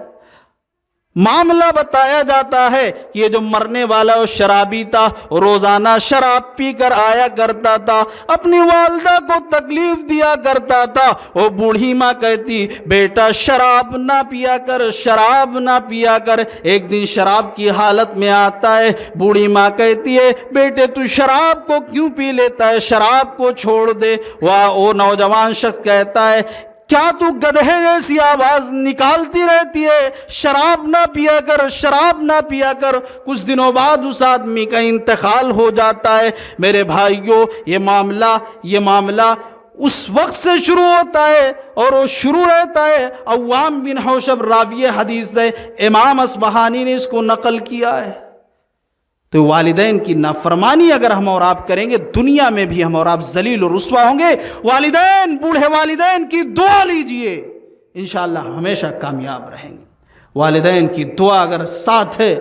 معاملہ بتایا جاتا ہے کہ یہ جو مرنے والا وہ شرابی تھا، روزانہ شراب پی کر آیا کرتا تھا، اپنی والدہ کو تکلیف دیا کرتا تھا۔ وہ بوڑھی ماں کہتی بیٹا شراب نہ پیا کر، شراب نہ پیا کر۔ ایک دن شراب کی حالت میں آتا ہے، بوڑھی ماں کہتی ہے بیٹے تو شراب کو کیوں پی لیتا ہے، شراب کو چھوڑ دے۔ وہ نوجوان شخص کہتا ہے کیا تو گدھے جیسی آواز نکالتی رہتی ہے، شراب نہ پیا کر، شراب نہ پیا کر۔ کچھ دنوں بعد اس آدمی کا انتقال ہو جاتا ہے۔ میرے بھائیوں، یہ معاملہ اس وقت سے شروع ہوتا ہے اور وہ شروع رہتا ہے۔ عوام بن حوشب راوی حدیث ہے، امام اصبہانی نے اس کو نقل کیا ہے۔ تو والدین کی نافرمانی اگر ہم اور آپ کریں گے دنیا میں بھی ہم اور آپ ذلیل و رسوا ہوں گے. والدین، بوڑھے والدین کی دعا لیجئے، انشاءاللہ ہمیشہ کامیاب رہیں گے. والدین کی دعا اگر ساتھ ہے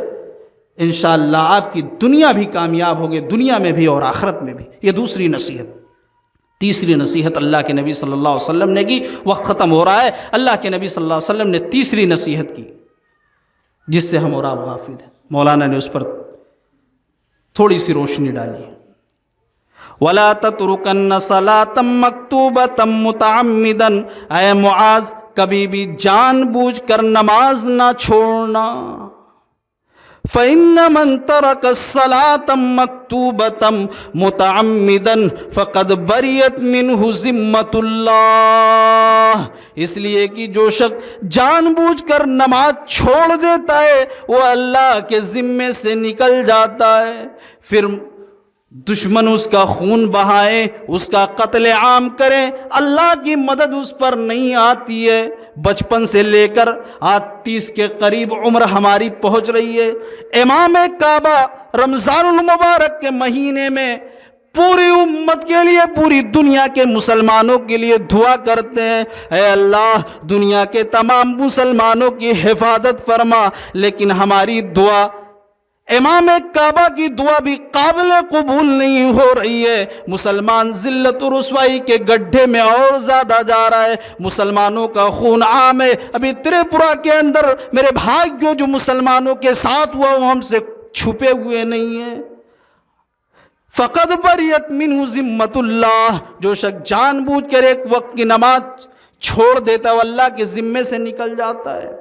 انشاءاللہ آپ کی دنیا بھی کامیاب ہوگی، دنیا میں بھی اور آخرت میں بھی. یہ دوسری نصیحت. تیسری نصیحت اللہ کے نبی صلی اللہ علیہ وسلم نے کی. وقت ختم ہو رہا ہے. اللہ کے نبی صلی اللہ علیہ وسلم نے تیسری نصیحت کی جس سے ہم اور آپ غافل ہیں. مولانا نے اس پر تھوڑی سی روشنی ڈالی. وَلَا تَتْرُكَنَّ صَلَاةً مَكْتُوبَةً مُتَعَمِّدًا، اے معاذ کبھی بھی جان بوجھ کر نماز نہ چھوڑنا. فَإِنَّ مَن تَرَكَ الصَّلَاةَ مَكْتُوبَةً مُتَعَمِّدًا فَقَدْ بَرِئَتْ مِنْهُ ذِمَّةُ اللَّهِ، اس لیے کہ جو شخص جان بوجھ کر نماز چھوڑ دیتا ہے وہ اللہ کے ذمے سے نکل جاتا ہے. پھر دشمن اس کا خون بہائے، اس کا قتل عام کرے، اللہ کی مدد اس پر نہیں آتی ہے. بچپن سے لے کر آج 30 کے قریب عمر ہماری پہنچ رہی ہے. امام کعبہ رمضان المبارک کے مہینے میں پوری امت کے لیے، پوری دنیا کے مسلمانوں کے لیے دعا کرتے ہیں، اے اللہ دنیا کے تمام مسلمانوں کی حفاظت فرما. لیکن ہماری دعا، امام کعبہ کی دعا بھی قابل قبول نہیں ہو رہی ہے. مسلمان ذلت و رسوائی کے گڈھے میں اور زیادہ جا رہا ہے. مسلمانوں کا خون عام ہے. ابھی تریپورہ کے اندر میرے بھائی جو مسلمانوں کے ساتھ ہوا وہ ہم سے چھپے ہوئے نہیں ہیں. فقد بریت منہ ذمۃ اللہ، جو شخص جان بوجھ کر ایک وقت کی نماز چھوڑ دیتا ہے وہ اللہ کے ذمے سے نکل جاتا ہے.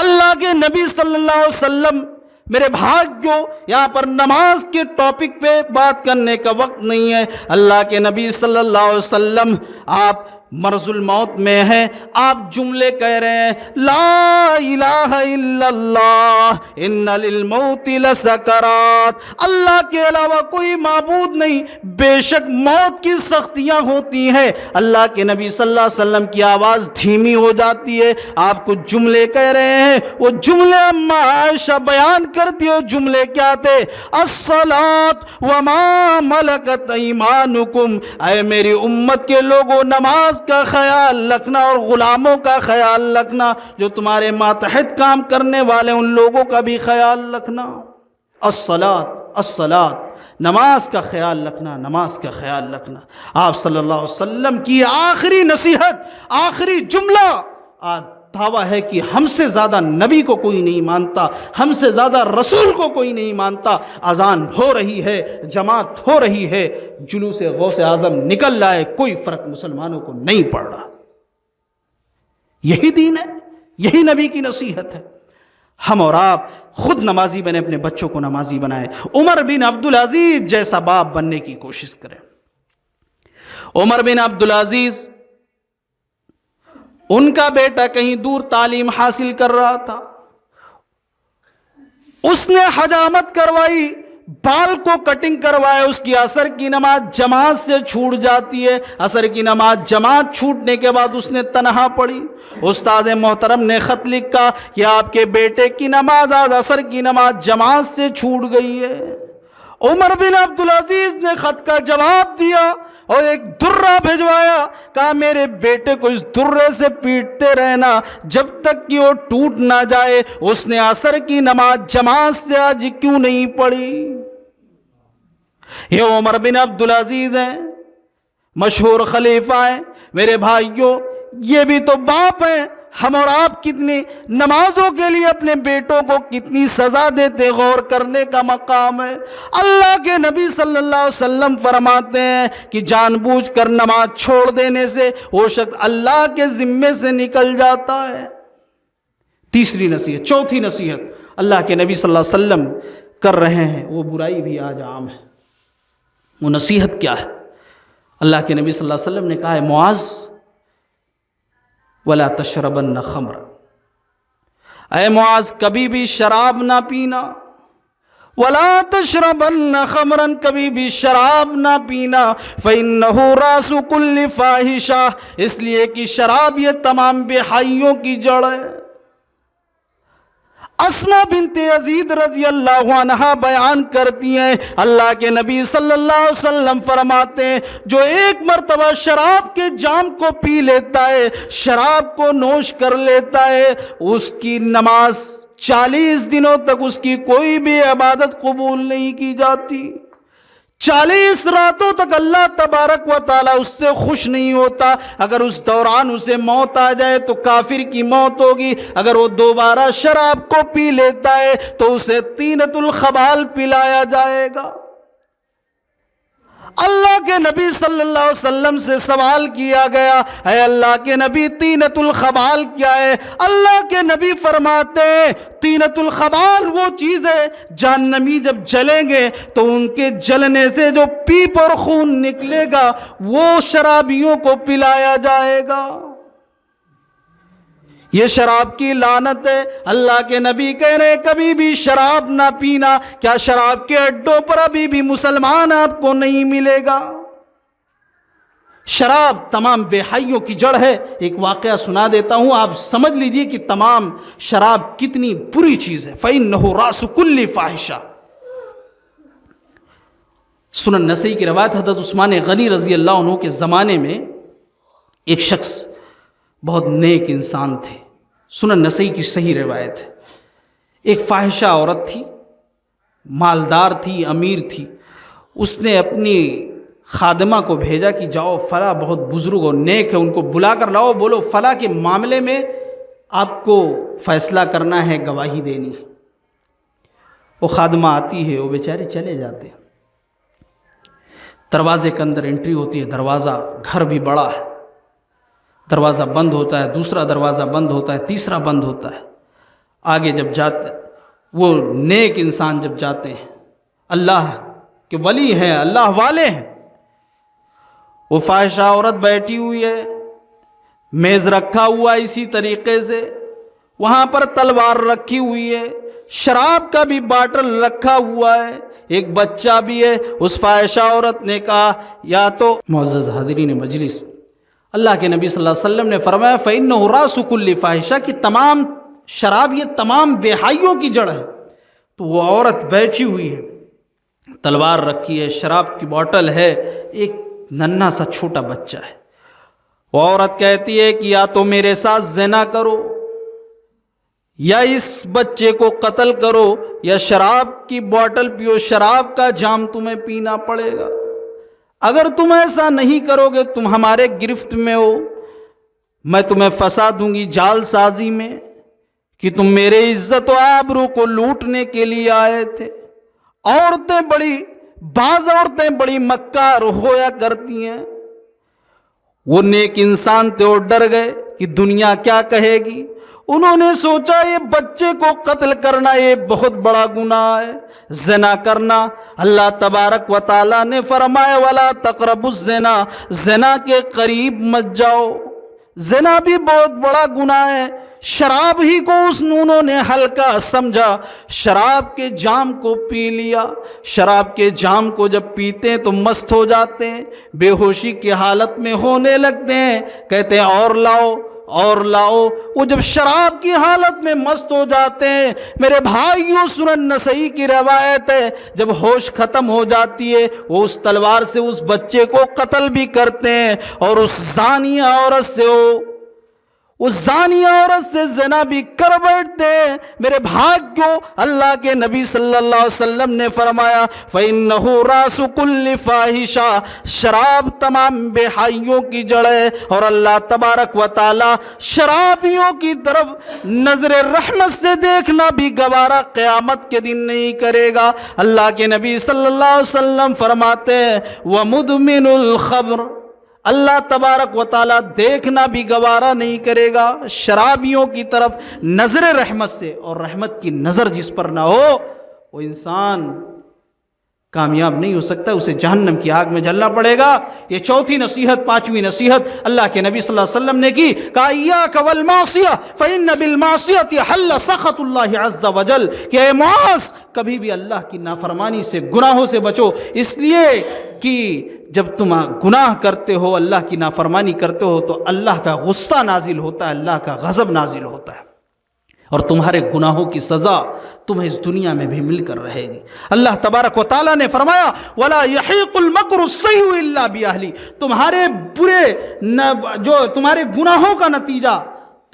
اللہ کے نبی صلی اللہ علیہ وسلم، میرے بھائیو یہاں پر نماز کے ٹاپک پہ بات کرنے کا وقت نہیں ہے. اللہ کے نبی صلی اللہ علیہ وسلم آپ مرض الموت میں ہیں، آپ جملے کہہ رہے ہیں لا الہ الا اللہ ان للموت لسکرات، اللہ کے علاوہ کوئی معبود نہیں، بے شک موت کی سختیاں ہوتی ہیں. اللہ کے نبی صلی اللہ علیہ وسلم کی آواز دھیمی ہو جاتی ہے. آپ کو جملے کہہ رہے ہیں. وہ جملے اما عائشہ بیان کرتی ہو. جملے کیا تھے؟ الصلاۃ وما ملکت ایمانکم، اے میری امت کے لوگوں نماز کا خیال رکھنا اور غلاموں کا خیال رکھنا، جو تمہارے ماتحت کام کرنے والے ان لوگوں کا بھی خیال رکھنا. الصلاۃ، نماز کا خیال رکھنا، نماز کا خیال رکھنا. آپ صلی اللہ علیہ وسلم کی آخری نصیحت، آخری جملہ. آج دعویٰ ہے کہ ہم سے زیادہ نبی کو کوئی نہیں مانتا، ہم سے زیادہ رسول کو کوئی نہیں مانتا. اذان ہو رہی ہے، جماعت ہو رہی ہے، جلوس غوث اعظم نکل رہا ہے، کوئی فرق مسلمانوں کو نہیں پڑ رہا. یہی دین ہے، یہی نبی کی نصیحت ہے. ہم اور آپ خود نمازی بنے، اپنے بچوں کو نمازی بنائیں. عمر بن عبدالعزیز جیسا باپ بننے کی کوشش کریں. عمر بن عبدالعزیز، ان کا بیٹا کہیں دور تعلیم حاصل کر رہا تھا، اس نے حجامت کروائی، بال کو کٹنگ کروایا. اس کی عصر کی نماز جماعت سے چھوٹ جاتی ہے. عصر کی نماز جماعت چھوٹنے کے بعد اس نے تنہا پڑھی. استاد محترم نے خط لکھا کہ آپ کے بیٹے کی نماز آج عصر کی نماز جماعت سے چھوٹ گئی ہے. عمر بن عبدالعزیز نے خط کا جواب دیا اور ایک درہ بھجوایا. کہا میرے بیٹے کو اس درے سے پیٹتے رہنا جب تک کہ وہ ٹوٹ نہ جائے. اس نے عصر کی نماز جماعت سے آج کیوں نہیں پڑھی؟ یہ عمر بن عبدالعزیز ہیں، مشہور خلیفہ ہیں. میرے بھائیوں یہ بھی تو باپ ہیں. ہم اور آپ کتنی نمازوں کے لیے اپنے بیٹوں کو کتنی سزا دیتے، غور کرنے کا مقام ہے. اللہ کے نبی صلی اللہ علیہ وسلم فرماتے ہیں کہ جان بوجھ کر نماز چھوڑ دینے سے وہ شخص اللہ کے ذمے سے نکل جاتا ہے. تیسری نصیحت. چوتھی نصیحت اللہ کے نبی صلی اللہ علیہ وسلم کر رہے ہیں، وہ برائی بھی آج عام ہے. وہ نصیحت کیا ہے؟ اللہ کے نبی صلی اللہ علیہ وسلم نے کہا ہے معاذ وَلَا تَشْرَبَنَّ خَمْرًا، اے معاذ کبھی بھی شراب نہ پینا. وَلَا تَشْرَبَنَّ خَمْرًا، کبھی بھی شراب نہ پینا. فَإِنَّهُ رَأْسُ كُلِّ فَاحِشَةٍ، اس لیے کہ شراب یہ تمام بے حیوں کی جڑ ہے. اسما بنت یزید رضی اللہ عنہا بیان کرتی ہیں اللہ کے نبی صلی اللہ علیہ وسلم فرماتے ہیں جو ایک مرتبہ شراب کے جام کو پی لیتا ہے، شراب کو نوش کر لیتا ہے، اس کی نماز 40 دنوں تک اس کی کوئی بھی عبادت قبول نہیں کی جاتی، 40 راتوں تک اللہ تبارک و تعالیٰ اس سے خوش نہیں ہوتا۔ اگر اس دوران اسے موت آ جائے تو کافر کی موت ہوگی، اگر وہ دوبارہ شراب کو پی لیتا ہے تو اسے طینۃ الخبال پلایا جائے گا۔ اللہ کے نبی صلی اللہ علیہ وسلم سے سوال کیا گیا، اے اللہ کے نبی طینۃ الخبال کیا ہے؟ اللہ کے نبی فرماتے ہیں طینۃ الخبال وہ چیز ہے جہنمی جب جلیں گے تو ان کے جلنے سے جو پیپ اور خون نکلے گا وہ شرابیوں کو پلایا جائے گا۔ یہ شراب کی لعنت ہے۔ اللہ کے نبی کہہ رہے کبھی بھی شراب نہ پینا۔ کیا شراب کے اڈوں پر ابھی بھی مسلمان آپ کو نہیں ملے گا؟ شراب تمام بے حیوں کی جڑ ہے۔ ایک واقعہ سنا دیتا ہوں، آپ سمجھ لیجئے کہ تمام شراب کتنی بری چیز ہے۔ فَإِنَّهُ رَأْسُ كُلِّ فَاحِشَةٍ۔ سنن نسائی کی روایت، حضرت عثمان غنی رضی اللہ عنہ کے زمانے میں ایک شخص بہت نیک انسان تھے، سنن نسائی کی صحیح روایت ہے۔ ایک فاحشہ عورت تھی، مالدار تھی، امیر تھی۔ اس نے اپنی خادمہ کو بھیجا کہ جاؤ فلاں بہت بزرگ اور نیک ہے، ان کو بلا کر لاؤ، بولو فلاں کے معاملے میں آپ کو فیصلہ کرنا ہے، گواہی دینی ہے۔ وہ خادمہ آتی ہے، وہ بیچارے چلے جاتے ہیں۔ دروازے کے اندر انٹری ہوتی ہے، دروازہ گھر بھی بڑا ہے، دروازہ بند ہوتا ہے، دوسرا دروازہ بند ہوتا ہے، تیسرا بند ہوتا ہے۔ آگے جب جاتے وہ نیک انسان جب جاتے ہیں، اللہ کے ولی ہیں، اللہ والے ہیں، وہ فاحشہ عورت بیٹھی ہوئی ہے، میز رکھا ہوا اسی طریقے سے، وہاں پر تلوار رکھی ہوئی ہے، شراب کا بھی باٹل رکھا ہوا ہے، ایک بچہ بھی ہے۔ اس فاحشہ عورت نے کہا یا تو معزز حاضرین مجلس، اللہ کے نبی صلی اللہ علیہ وسلم نے فرمایا فَإِنَّهُ رَأْسُ كُلِّ فَاحِشَةٍ کہ تمام شراب یہ تمام بے حیوں کی جڑ ہے۔ تو وہ عورت بیٹھی ہوئی ہے، تلوار رکھی ہے، شراب کی بوتل ہے، ایک ننھا سا چھوٹا بچہ ہے۔ وہ عورت کہتی ہے کہ یا تو میرے ساتھ زنا کرو یا اس بچے کو قتل کرو یا شراب کی بوتل پیو، شراب کا جام تمہیں پینا پڑے گا۔ اگر تم ایسا نہیں کرو گے، تم ہمارے گرفت میں ہو، میں تمہیں پھنسا دوں گی جال سازی میں کہ تم میرے عزت و آبرو کو لوٹنے کے لیے آئے تھے۔ بعض عورتیں بڑی مکار ہویا کرتی ہیں۔ وہ نیک انسان تھے، وہ ڈر گئے کہ دنیا کیا کہے گی۔ انہوں نے سوچا یہ بچے کو قتل کرنا یہ بہت بڑا گناہ ہے، زنا کرنا۔ اللہ تبارک و تعالیٰ نے فرمایا وَلَا تَقْرَبُوا الزِّنَا، زنا کے قریب مت جاؤ۔ زنا بھی بہت بڑا گناہ ہے۔ شراب ہی کو انہوں نے ہلکا سمجھا، شراب کے جام کو پی لیا۔ شراب کے جام کو جب پیتے ہیں تو مست ہو جاتے ہیں، بے ہوشی کی حالت میں ہونے لگتے ہیں، کہتے ہیں اور لاؤ اور لاؤ۔ وہ جب شراب کی حالت میں مست ہو جاتے ہیں، میرے بھائیوں سنن نسائی کی روایت ہے، جب ہوش ختم ہو جاتی ہے وہ اس تلوار سے اس بچے کو قتل بھی کرتے ہیں، اور اس زانیہ عورت سے اس زانیہ عورت سے زنا بھی کر بیٹھتے ہیں۔ میرے بھائیوں، اللہ کے نبی صلی اللہ علیہ وسلم نے فرمایا فَإِنَّهُ رَأْسُ كُلِّ فَاحِشَةٍ، شراب تمام بے حیوں کی جڑ ہے، اور اللہ تبارک و تعالی شرابیوں کی طرف نظر رحمت سے دیکھنا بھی گوارا قیامت کے دن نہیں کرے گا۔ اللہ کے نبی صلی اللہ علیہ وسلم فرماتے ہیں وَمُدْمِنُ الْخَمْرِ، اللہ تبارک و تعالیٰ دیکھنا بھی گوارا نہیں کرے گا شرابیوں کی طرف نظر رحمت سے، اور رحمت کی نظر جس پر نہ ہو وہ انسان کامیاب نہیں ہو سکتا، اسے جہنم کی آگ میں جلنا پڑے گا۔ یہ چوتھی نصیحت۔ پانچویں نصیحت اللہ کے نبی صلی اللہ علیہ وسلم نے کی، کہا ایاک والمعصیہ فإن بالمعصیۃ حل سخط اللہ عز وجل، کہ اے معاذ کبھی بھی اللہ کی نافرمانی سے، گناہوں سے بچو، اس لیے کہ جب تم گناہ کرتے ہو، اللہ کی نافرمانی کرتے ہو، تو اللہ کا غصہ نازل ہوتا ہے، اللہ کا غضب نازل ہوتا ہے۔ اور تمہارے گناہوں کی سزا تمہیں اس دنیا میں بھی مل کر رہے گی۔ اللہ تبارک و تعالیٰ نے فرمایا وَلَا يَحِيقُ الْمَكْرُ السَّيِّئُ إِلَّا بِأَهْلِهِ، تمہارے برے جو تمہارے گناہوں کا نتیجہ،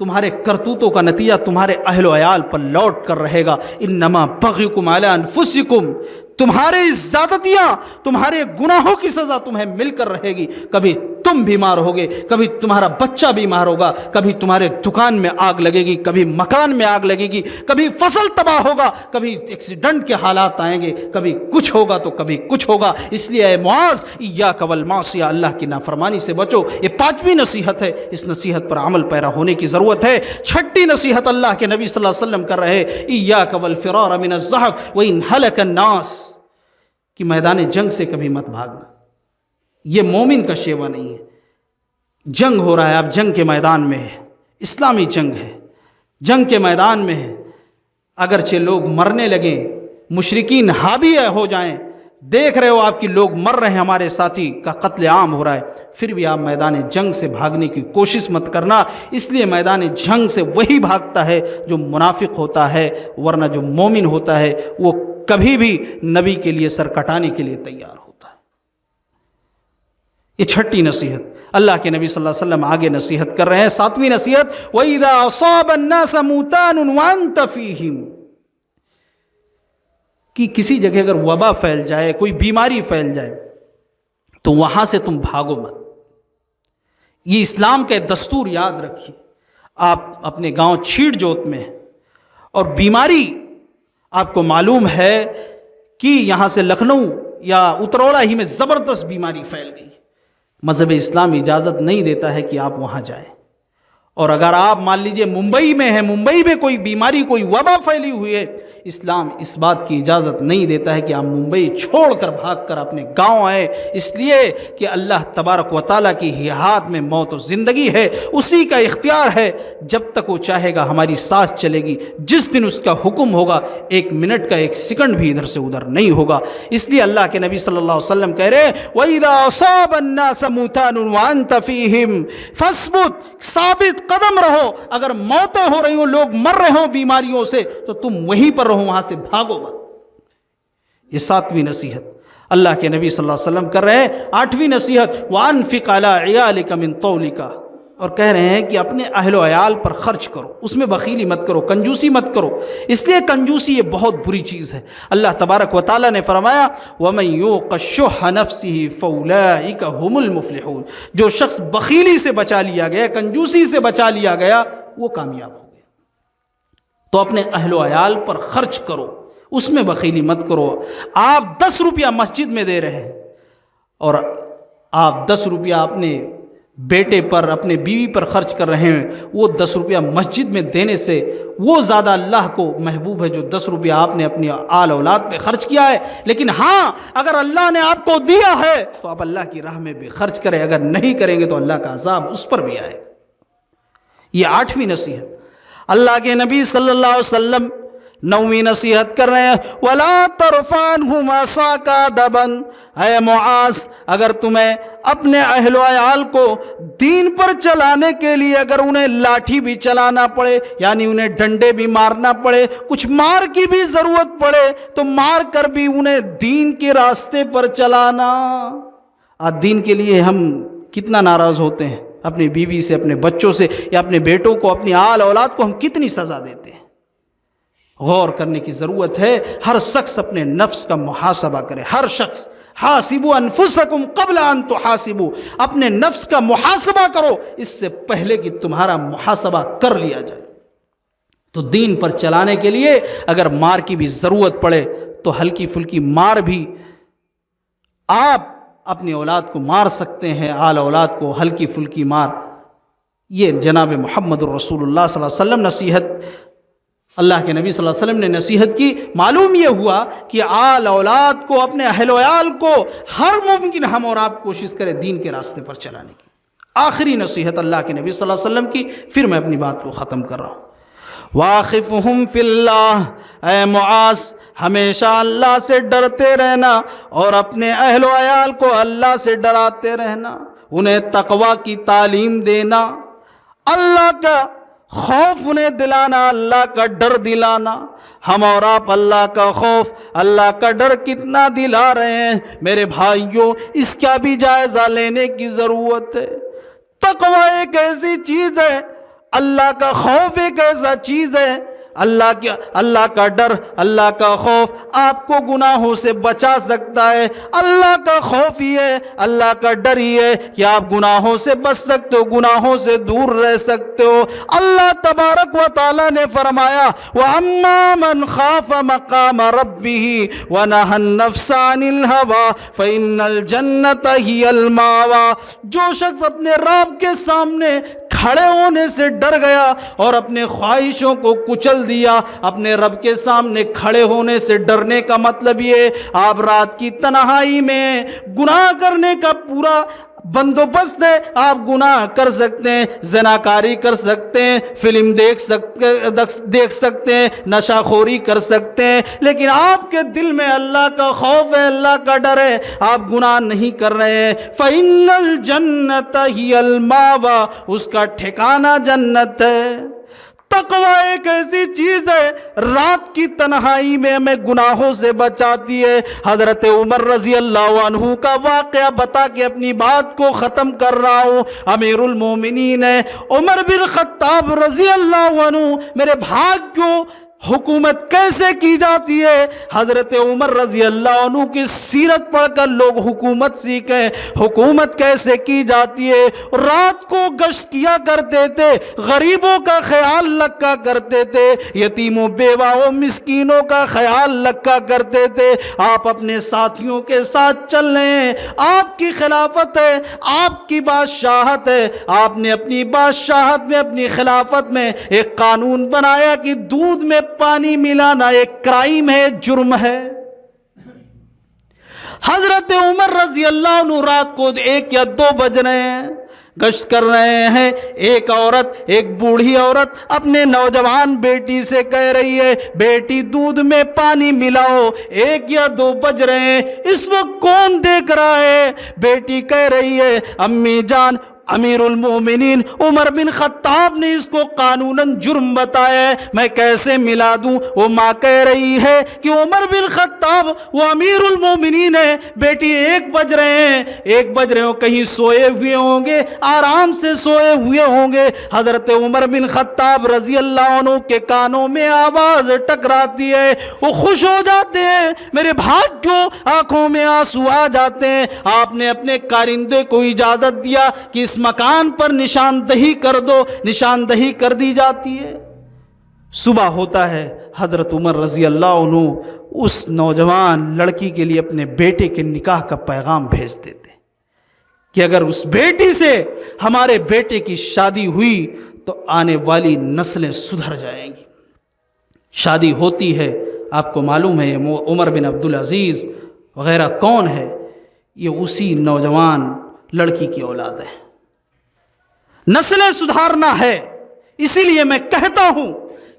تمہارے کرتوتوں کا نتیجہ تمہارے اہل و عیال پر لوٹ کر رہے گا۔ انما بغیکم علی انفسکم، تمہارے زیادتیاں، تمہارے گناہوں کی سزا تمہیں مل کر رہے گی۔ کبھی تم بیمار ہوگے، کبھی تمہارا بچہ بیمار ہوگا، کبھی تمہارے دکان میں آگ لگے گی، کبھی مکان میں آگ لگے گی، کبھی فصل تباہ ہوگا، کبھی ایکسیڈنٹ کے حالات آئیں گے، کبھی کچھ ہوگا تو کبھی کچھ ہوگا۔ اس لیے اے معاذ ایاک والمعصیہ، اللہ کی نافرمانی سے بچو۔ یہ 5ویں نصیحت ہے، اس نصیحت پر عمل پیرا ہونے کی ضرورت ہے۔ 6ٹھی نصیحت اللہ کے نبی صلی اللہ علیہ وسلم کر رہے ایاک والفرار من الزحف وان هلك الناس، کہ میدان جنگ سے کبھی مت بھاگنا، یہ مومن کا شیوا نہیں ہے۔ جنگ ہو رہا ہے، آپ جنگ کے میدان میں ہے، اسلامی جنگ ہے، جنگ کے میدان میں ہے، اگرچہ لوگ مرنے لگیں، مشرکین حاوی ہو جائیں، دیکھ رہے ہو آپ کی لوگ مر رہے ہیں، ہمارے ساتھی کا قتل عام ہو رہا ہے، پھر بھی آپ میدان جنگ سے بھاگنے کی کوشش مت کرنا۔ اس لیے میدان جنگ سے وہی بھاگتا ہے جو منافق ہوتا ہے، ورنہ جو مومن ہوتا ہے وہ کبھی بھی نبی کے لیے سر کٹانے کے لیے تیار ہوتا ہے۔ یہ 6ٹھی نصیحت اللہ کے نبی صلی اللہ علیہ وسلم آگے نصیحت کر رہے ہیں۔ 7ویں نصیحت وَإِذَا أَصَابَ النَّاسَ مُوتَانٌ وَأَنْتَ فِيهِمْ، کہ کسی جگہ اگر وبا پھیل جائے، کوئی بیماری پھیل جائے تو وہاں سے تم بھاگو مت۔ یہ اسلام کا دستور یاد رکھیے۔ آپ اپنے گاؤں چھیڑ جوت میں ہیں اور بیماری آپ کو معلوم ہے کہ یہاں سے لکھنؤ یا اترولہ ہی میں زبردست بیماری پھیل گئی، مذہب اسلام اجازت نہیں دیتا ہے کہ آپ وہاں جائیں۔ اور اگر آپ مان لیجئے ممبئی میں ہیں، ممبئی میں کوئی بیماری، کوئی وبا پھیلی ہوئی ہے، اسلام اس بات کی اجازت نہیں دیتا ہے کہ آپ ممبئی چھوڑ کر بھاگ کر اپنے گاؤں آئے، اس لیے کہ اللہ تبارک و تعالیٰ کی ہی ہاتھ میں موت و زندگی ہے، اسی کا اختیار ہے۔ جب تک وہ چاہے گا ہماری سانس چلے گی، جس دن اس کا حکم ہوگا 1 منٹ کا 1 سیکنڈ بھی ادھر سے ادھر نہیں ہوگا۔ اس لیے اللہ کے نبی صلی اللہ علیہ وسلم کہہ رہے وَإِذَا أَصَابَ النَّاسَ مُوتَانٌ وَأَنْتَ فِيهِمْ فَاثْبُتْ، ثابت قدم رہو۔ اگر موتیں ہو رہی ہوں، لوگ مر رہے ہوں بیماریوں سے، تو تم وہیں پر رہو، وہاں سے بھاگو مت۔ یہ 7ویں نصیحت اللہ کے نبی صلی اللہ علیہ وسلم کر رہے ہیں۔ 8ویں نصیحت وَأَنفِقْ عَلَىٰ عِيَالِكَ مِن طَوْلِكَ، اور کہہ رہے ہیں کہ اپنے اہل و عیال پر خرچ کرو، اس میں بخیلی مت کرو، کنجوسی مت کرو۔ اس لیے کنجوسی یہ بہت بری چیز ہے۔ اللہ تبارک و تعالیٰ نے فرمایا وَمَن يُوقَ شُحَّ نَفْسِهِ فَأُولَٰئِكَ هُمُ الْمُفْلِحُونَ، جو شخص بخیلی سے بچا لیا گیا، کنجوسی سے بچا لیا گیا، وہ کامیاب ہو گیا۔ تو اپنے اہل و عیال پر خرچ کرو، اس میں بخیلی مت کرو۔ آپ 10 روپیہ مسجد میں دے رہے ہیں اور آپ 10 روپیہ اپنے بیٹے پر، اپنے بیوی پر خرچ کر رہے ہیں، وہ 10 روپیہ مسجد میں دینے سے وہ زیادہ اللہ کو محبوب ہے جو 10 روپیہ آپ نے اپنی آل اولاد پہ خرچ کیا ہے۔ لیکن ہاں، اگر اللہ نے آپ کو دیا ہے تو آپ اللہ کی راہ میں بھی خرچ کریں، اگر نہیں کریں گے تو اللہ کا عذاب اس پر بھی آئے۔ یہ 8ویں نصیحت اللہ کے نبی صلی اللہ علیہ وسلم 9ویں نصیحت کر رہے ہیں وَلَا تَرْفَعْنْهُمْ عَصَاكَ دَبًا، اے معاذ اگر تمہیں اپنے اہل و عیال کو دین پر چلانے کے لیے اگر انہیں لاٹھی بھی چلانا پڑے، یعنی انہیں ڈنڈے بھی مارنا پڑے، کچھ مار کی بھی ضرورت پڑے تو مار کر بھی انہیں دین کے راستے پر چلانا۔ آج دین کے لیے ہم کتنا ناراض ہوتے ہیں، اپنی بیوی سے، اپنے بچوں سے، یا اپنے بیٹوں کو، اپنی آل اولاد کو ہم کتنی سزا دیتے ہیں۔ غور کرنے کی ضرورت ہے۔ ہر شخص اپنے نفس کا محاسبہ کرے، ہر شخص حاسبوا انفسکم قبل ان تحاسبوا، اپنے نفس کا محاسبہ کرو اس سے پہلے کہ تمہارا محاسبہ کر لیا جائے۔ تو دین پر چلانے کے لیے اگر مار کی بھی ضرورت پڑے تو ہلکی پھلکی مار بھی آپ اپنی اولاد کو مار سکتے ہیں، آل اولاد کو ہلکی پھلکی مار۔ یہ جناب محمد الرسول اللہ صلی اللہ علیہ وسلم نصیحت، اللہ کے نبی صلی اللہ علیہ وسلم نے نصیحت کی۔ معلوم یہ ہوا کہ آل اولاد کو، اپنے اہل و عیال کو ہر ممکن ہم اور آپ کوشش کریں دین کے راستے پر چلانے کی۔ آخری نصیحت اللہ کے نبی صلی اللہ علیہ وسلم کی، پھر میں اپنی بات کو ختم کر رہا ہوں۔ واخفہم فی اللہ، اے معاذ ہمیشہ اللہ سے ڈرتے رہنا اور اپنے اہل و عیال کو اللہ سے ڈراتے رہنا، انہیں تقوی کی تعلیم دینا، اللہ کا خوف انہیں دلانا، اللہ کا ڈر دلانا۔ ہم اور آپ اللہ کا خوف، اللہ کا ڈر کتنا دلا رہے ہیں میرے بھائیوں، اس کا بھی جائزہ لینے کی ضرورت ہے۔ تقوی ایک ایسی چیز ہے، اللہ کا خوف ایک ایسا چیز ہے، اللہ کا ڈر، اللہ کا خوف آپ کو گناہوں سے بچا سکتا ہے۔ اللہ کا خوف ہی ہے، اللہ کا ڈر ہی ہے کہ آپ گناہوں سے بچ سکتے ہو، گناہوں سے دور رہ سکتے ہو۔ اللہ تبارک و تعالیٰ نے فرمایا وَأَمَّا مَنْ خَافَ مَقَامَ رَبِّهِ وَنَهَى النَّفْسَ عَنِ الْهَوَىٰ فَإِنَّ الْجَنَّةَ هِيَ الْمَأْوَىٰ، جو شخص اپنے رب کے سامنے کھڑے ہونے سے ڈر گیا اور اپنے خواہشوں کو کچل دیا، اپنے رب کے سامنے کھڑے ہونے سے ڈرنے کا مطلب یہ آپ رات کی تنہائی میں گناہ کرنے کا پورا بندوبست ہے، آپ گناہ کر سکتے ہیں، زناکاری کر سکتے ہیں، فلم دیکھ سکتے ہیں، نشہ خوری کر سکتے ہیں، لیکن آپ کے دل میں اللہ کا خوف ہے، اللہ کا ڈر ہے، آپ گناہ نہیں کر رہے ہیں۔ فَإِنَّ الْجَنَّةَ هِيَ الْمَأْوَىٰ، اس کا ٹھکانہ جنت ہے۔ تقوی ایک ایسی چیز ہے، رات کی تنہائی میں ہمیں گناہوں سے بچاتی ہے۔ حضرت عمر رضی اللہ عنہ کا واقعہ بتا کے اپنی بات کو ختم کر رہا ہوں۔ امیر المومنین ہے عمر بن خطاب رضی اللہ عنہ، میرے بھائیوں حکومت کیسے کی جاتی ہے؟ حضرت عمر رضی اللہ عنہ کی سیرت پڑھ کر لوگ حکومت سیکھیں، حکومت کیسے کی جاتی ہے۔ رات کو گشت کیا کرتے تھے، غریبوں کا خیال رکھا کرتے تھے، یتیموں بیواؤں مسکینوں کا خیال رکھا کرتے تھے۔ آپ اپنے ساتھیوں کے ساتھ چل رہے ہیں، آپ کی خلافت ہے، آپ کی بادشاہت ہے، آپ نے اپنی بادشاہت میں، اپنی خلافت میں ایک قانون بنایا کہ دودھ میں پانی ملانا ایک کرائم ہے، جرم ہے۔ حضرت عمر رضی اللہ عنہ رات کو 1 یا 2 بج رہے ہیں، گشت کر رہے ہیں، ایک عورت، ایک بوڑھی عورت اپنے نوجوان بیٹی سے کہہ رہی ہے بیٹی دودھ میں پانی ملاؤ۔ 1 یا 2 بج رہے ہیں، اس وقت کون دیکھ رہا ہے؟ بیٹی کہہ رہی ہے امی جان، امیر المومنین عمر بن خطاب نے اس کو قانوناً جرم بتایا ہے، میں کیسے ملا دوں؟ وہ ماں کہہ رہی ہے کہ عمر بن خطاب وہ امیر المومنین ہے، بیٹی 1 بج رہے ہیں، 1 بج رہے ہو، کہیں سوئے ہوئے ہوں گے، آرام سے سوئے ہوئے ہوں گے۔ حضرت عمر بن خطاب رضی اللہ عنہ کے کانوں میں آواز ٹکراتی ہے، وہ خوش ہو جاتے ہیں، میرے بھائیوں آنکھوں میں آنسو آ جاتے ہیں۔ آپ نے اپنے کارندے کو اجازت دیا کہ اس مکان پر نشاندہی کر دو، نشاندہی کر دی جاتی ہے۔ صبح ہوتا ہے، حضرت عمر رضی اللہ عنہ اس نوجوان لڑکی کے لیے اپنے بیٹے کے نکاح کا پیغام بھیج دیتے کہ اگر اس بیٹی سے ہمارے بیٹے کی شادی ہوئی تو آنے والی نسلیں سدھر جائیں گی۔ شادی ہوتی ہے، آپ کو معلوم ہے عمر بن عبدالعزیز وغیرہ کون ہے؟ یہ اسی نوجوان لڑکی کی اولاد ہے۔ نسلیں سدھارنا ہے، اسی لیے میں کہتا ہوں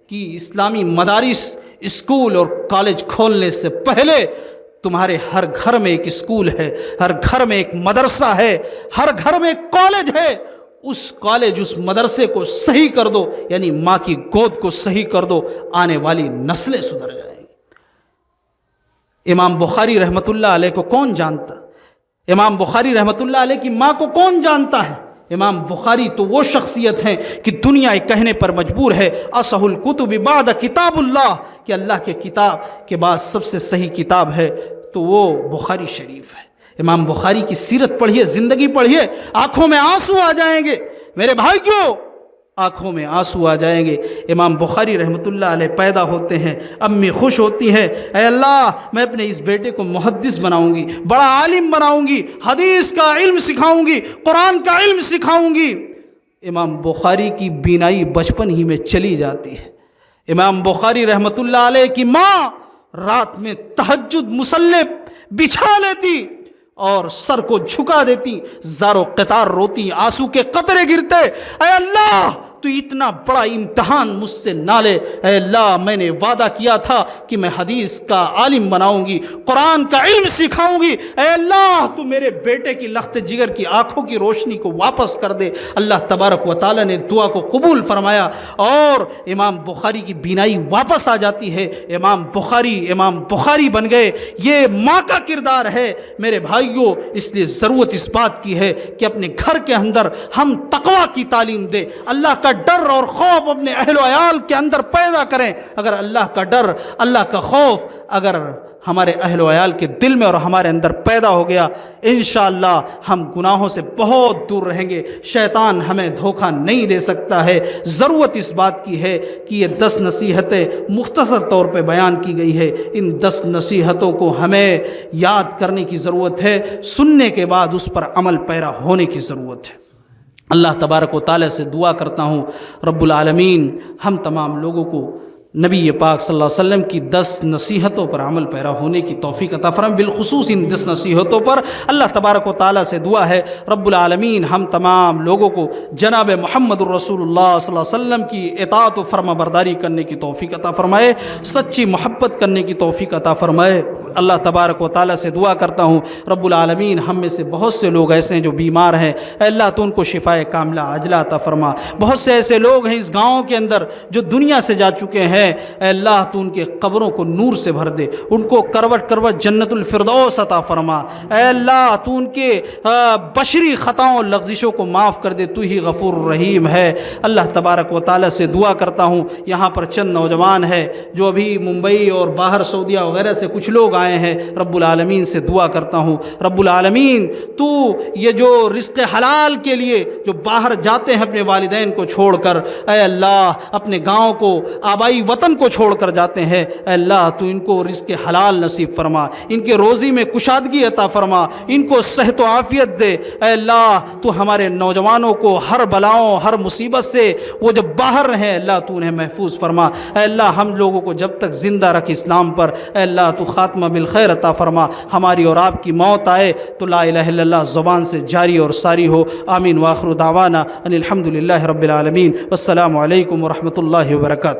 کہ اسلامی مدارس، اسکول اور کالج کھولنے سے پہلے تمہارے ہر گھر میں ایک اسکول ہے، ہر گھر میں ایک مدرسہ ہے، ہر گھر میں ایک کالج ہے، اس کالج اس مدرسے کو صحیح کر دو، یعنی ماں کی گود کو صحیح کر دو، آنے والی نسلیں سدھر جائیں گی۔ امام بخاری رحمۃ اللہ علیہ کو کون جانتا؟ امام بخاری رحمۃ اللہ علیہ کی ماں کو کون جانتا ہے؟ امام بخاری تو وہ شخصیت ہیں کہ دنیا کہنے پر مجبور ہے اصح الکتب بعد کتاب اللہ، کہ اللہ کے کتاب کے بعد سب سے صحیح کتاب ہے تو وہ بخاری شریف ہے۔ امام بخاری کی سیرت پڑھیے، زندگی پڑھیے، آنکھوں میں آنسو آ جائیں گے میرے بھائیوں، آنکھوں میں آنسو آ جائیں گے۔ امام بخاری رحمۃ اللہ علیہ پیدا ہوتے ہیں، امی خوش ہوتی ہیں، اے اللہ میں اپنے اس بیٹے کو محدث بناؤں گی، بڑا عالم بناؤں گی، حدیث کا علم سکھاؤں گی، قرآن کا علم سکھاؤں گی۔ امام بخاری کی بینائی بچپن ہی میں چلی جاتی ہے۔ امام بخاری رحمۃ اللہ علیہ کی ماں رات میں تہجد مصلی بچھا لیتی اور سر کو جھکا دیتی، زار و قطار روتی، آنسو کے قطرے گرتے، اے اللہ تو اتنا بڑا امتحان مجھ سے نہ لے۔ اے اللہ میں نے وعدہ کیا تھا کہ میں حدیث کا عالم بناؤں گی، قرآن کا علم سکھاؤں گی۔ اے اللہ تو میرے بیٹے کی لخت جگر کی آنکھوں کی روشنی کو واپس کر دے۔ اللہ تبارک و تعالیٰ نے دعا کو قبول فرمایا اور امام بخاری کی بینائی واپس آ جاتی ہے۔ امام بخاری بن گئے۔ یہ ماں کا کردار ہے میرے بھائیوں، اس لیے ضرورت اس بات کی ہے کہ اپنے گھر کے اندر ہم تقویٰ کی تعلیم دیں، اللہ کا ڈر اور خوف اپنے اہل و عیال کے اندر پیدا کریں۔ اگر اللہ کا ڈر، اللہ کا خوف اگر ہمارے اہل و عیال کے دل میں اور ہمارے اندر پیدا ہو گیا، انشاءاللہ ہم گناہوں سے بہت دور رہیں گے، شیطان ہمیں دھوکہ نہیں دے سکتا ہے۔ ضرورت اس بات کی ہے کہ یہ 10 نصیحتیں مختصر طور پہ بیان کی گئی ہے، ان 10 نصیحتوں کو ہمیں یاد کرنے کی ضرورت ہے، سننے کے بعد اس پر عمل پیرا ہونے کی ضرورت ہے۔ اللہ تبارک و تعالیٰ سے دعا کرتا ہوں رب العالمین ہم تمام لوگوں کو نبی پاک صلی اللہ علیہ وسلم کی 10 نصیحتوں پر عمل پیرا ہونے کی توفیق عطا فرمائے۔ بالخصوص ان 10 نصیحتوں پر اللہ تبارک و تعالیٰ سے دعا ہے رب العالمین ہم تمام لوگوں کو جناب محمد الرسول اللہ صلی اللہ علیہ وسلم کی اطاعت و فرما برداری کرنے کی توفیق عطا فرمائے، سچی محبت کرنے کی توفیق عطا فرمائے۔ اللہ تبارک و تعالیٰ سے دعا کرتا ہوں رب العالمین ہم میں سے بہت سے لوگ ایسے ہیں جو بیمار ہیں، اے اللہ تو ان کو شفائے کاملہ عاجلہ عطا فرما۔ بہت سے ایسے لوگ ہیں اس گاؤں کے اندر جو دنیا سے جا چکے ہیں، اے اللہ تو ان کے قبروں کو نور سے بھر دے، ان کو کروٹ کروٹ جنت الفردوس عطا فرما۔ اے اللہ تو ان کے بشری خطاؤں لغزشوں کو معاف کر دے، تو ہی غفور الرحیم ہے۔ اللہ تبارک و تعالیٰ سے دعا کرتا ہوں یہاں پر چند نوجوان ہیں جو ابھی ممبئی اور باہر سعودیہ وغیرہ سے کچھ لوگ آئے ہیں، رب العالمین سے دعا کرتا ہوں رب العالمین تو یہ جو رزق حلال کے لیے جو باہر جاتے ہیں اپنے والدین کو چھوڑ کر، اے اللہ اپنے گاؤں کو آبائی وطن کو چھوڑ کر جاتے ہیں، اے اللہ تو ان کو رزق حلال نصیب فرما، ان کے روزی میں کشادگی عطا فرما، ان کو صحت و عافیت دے۔ اے اللہ تو ہمارے نوجوانوں کو ہر بلاؤں ہر مصیبت سے وہ جب باہر رہیں اللہ تو انہیں محفوظ فرما۔ اے اللہ ہم لوگوں کو جب تک زندہ رکھ اسلام پر، اے اللہ تو خاتمہ بالخیر عطا فرما، ہماری اور آپ کی موت آئے تو لا الہ الا اللہ زبان سے جاری اور ساری ہو۔ آمین وآخر دعوانا ان الحمد للہ رب العالمین، والسلام علیکم ورحمۃ اللہ وبرکاتہ۔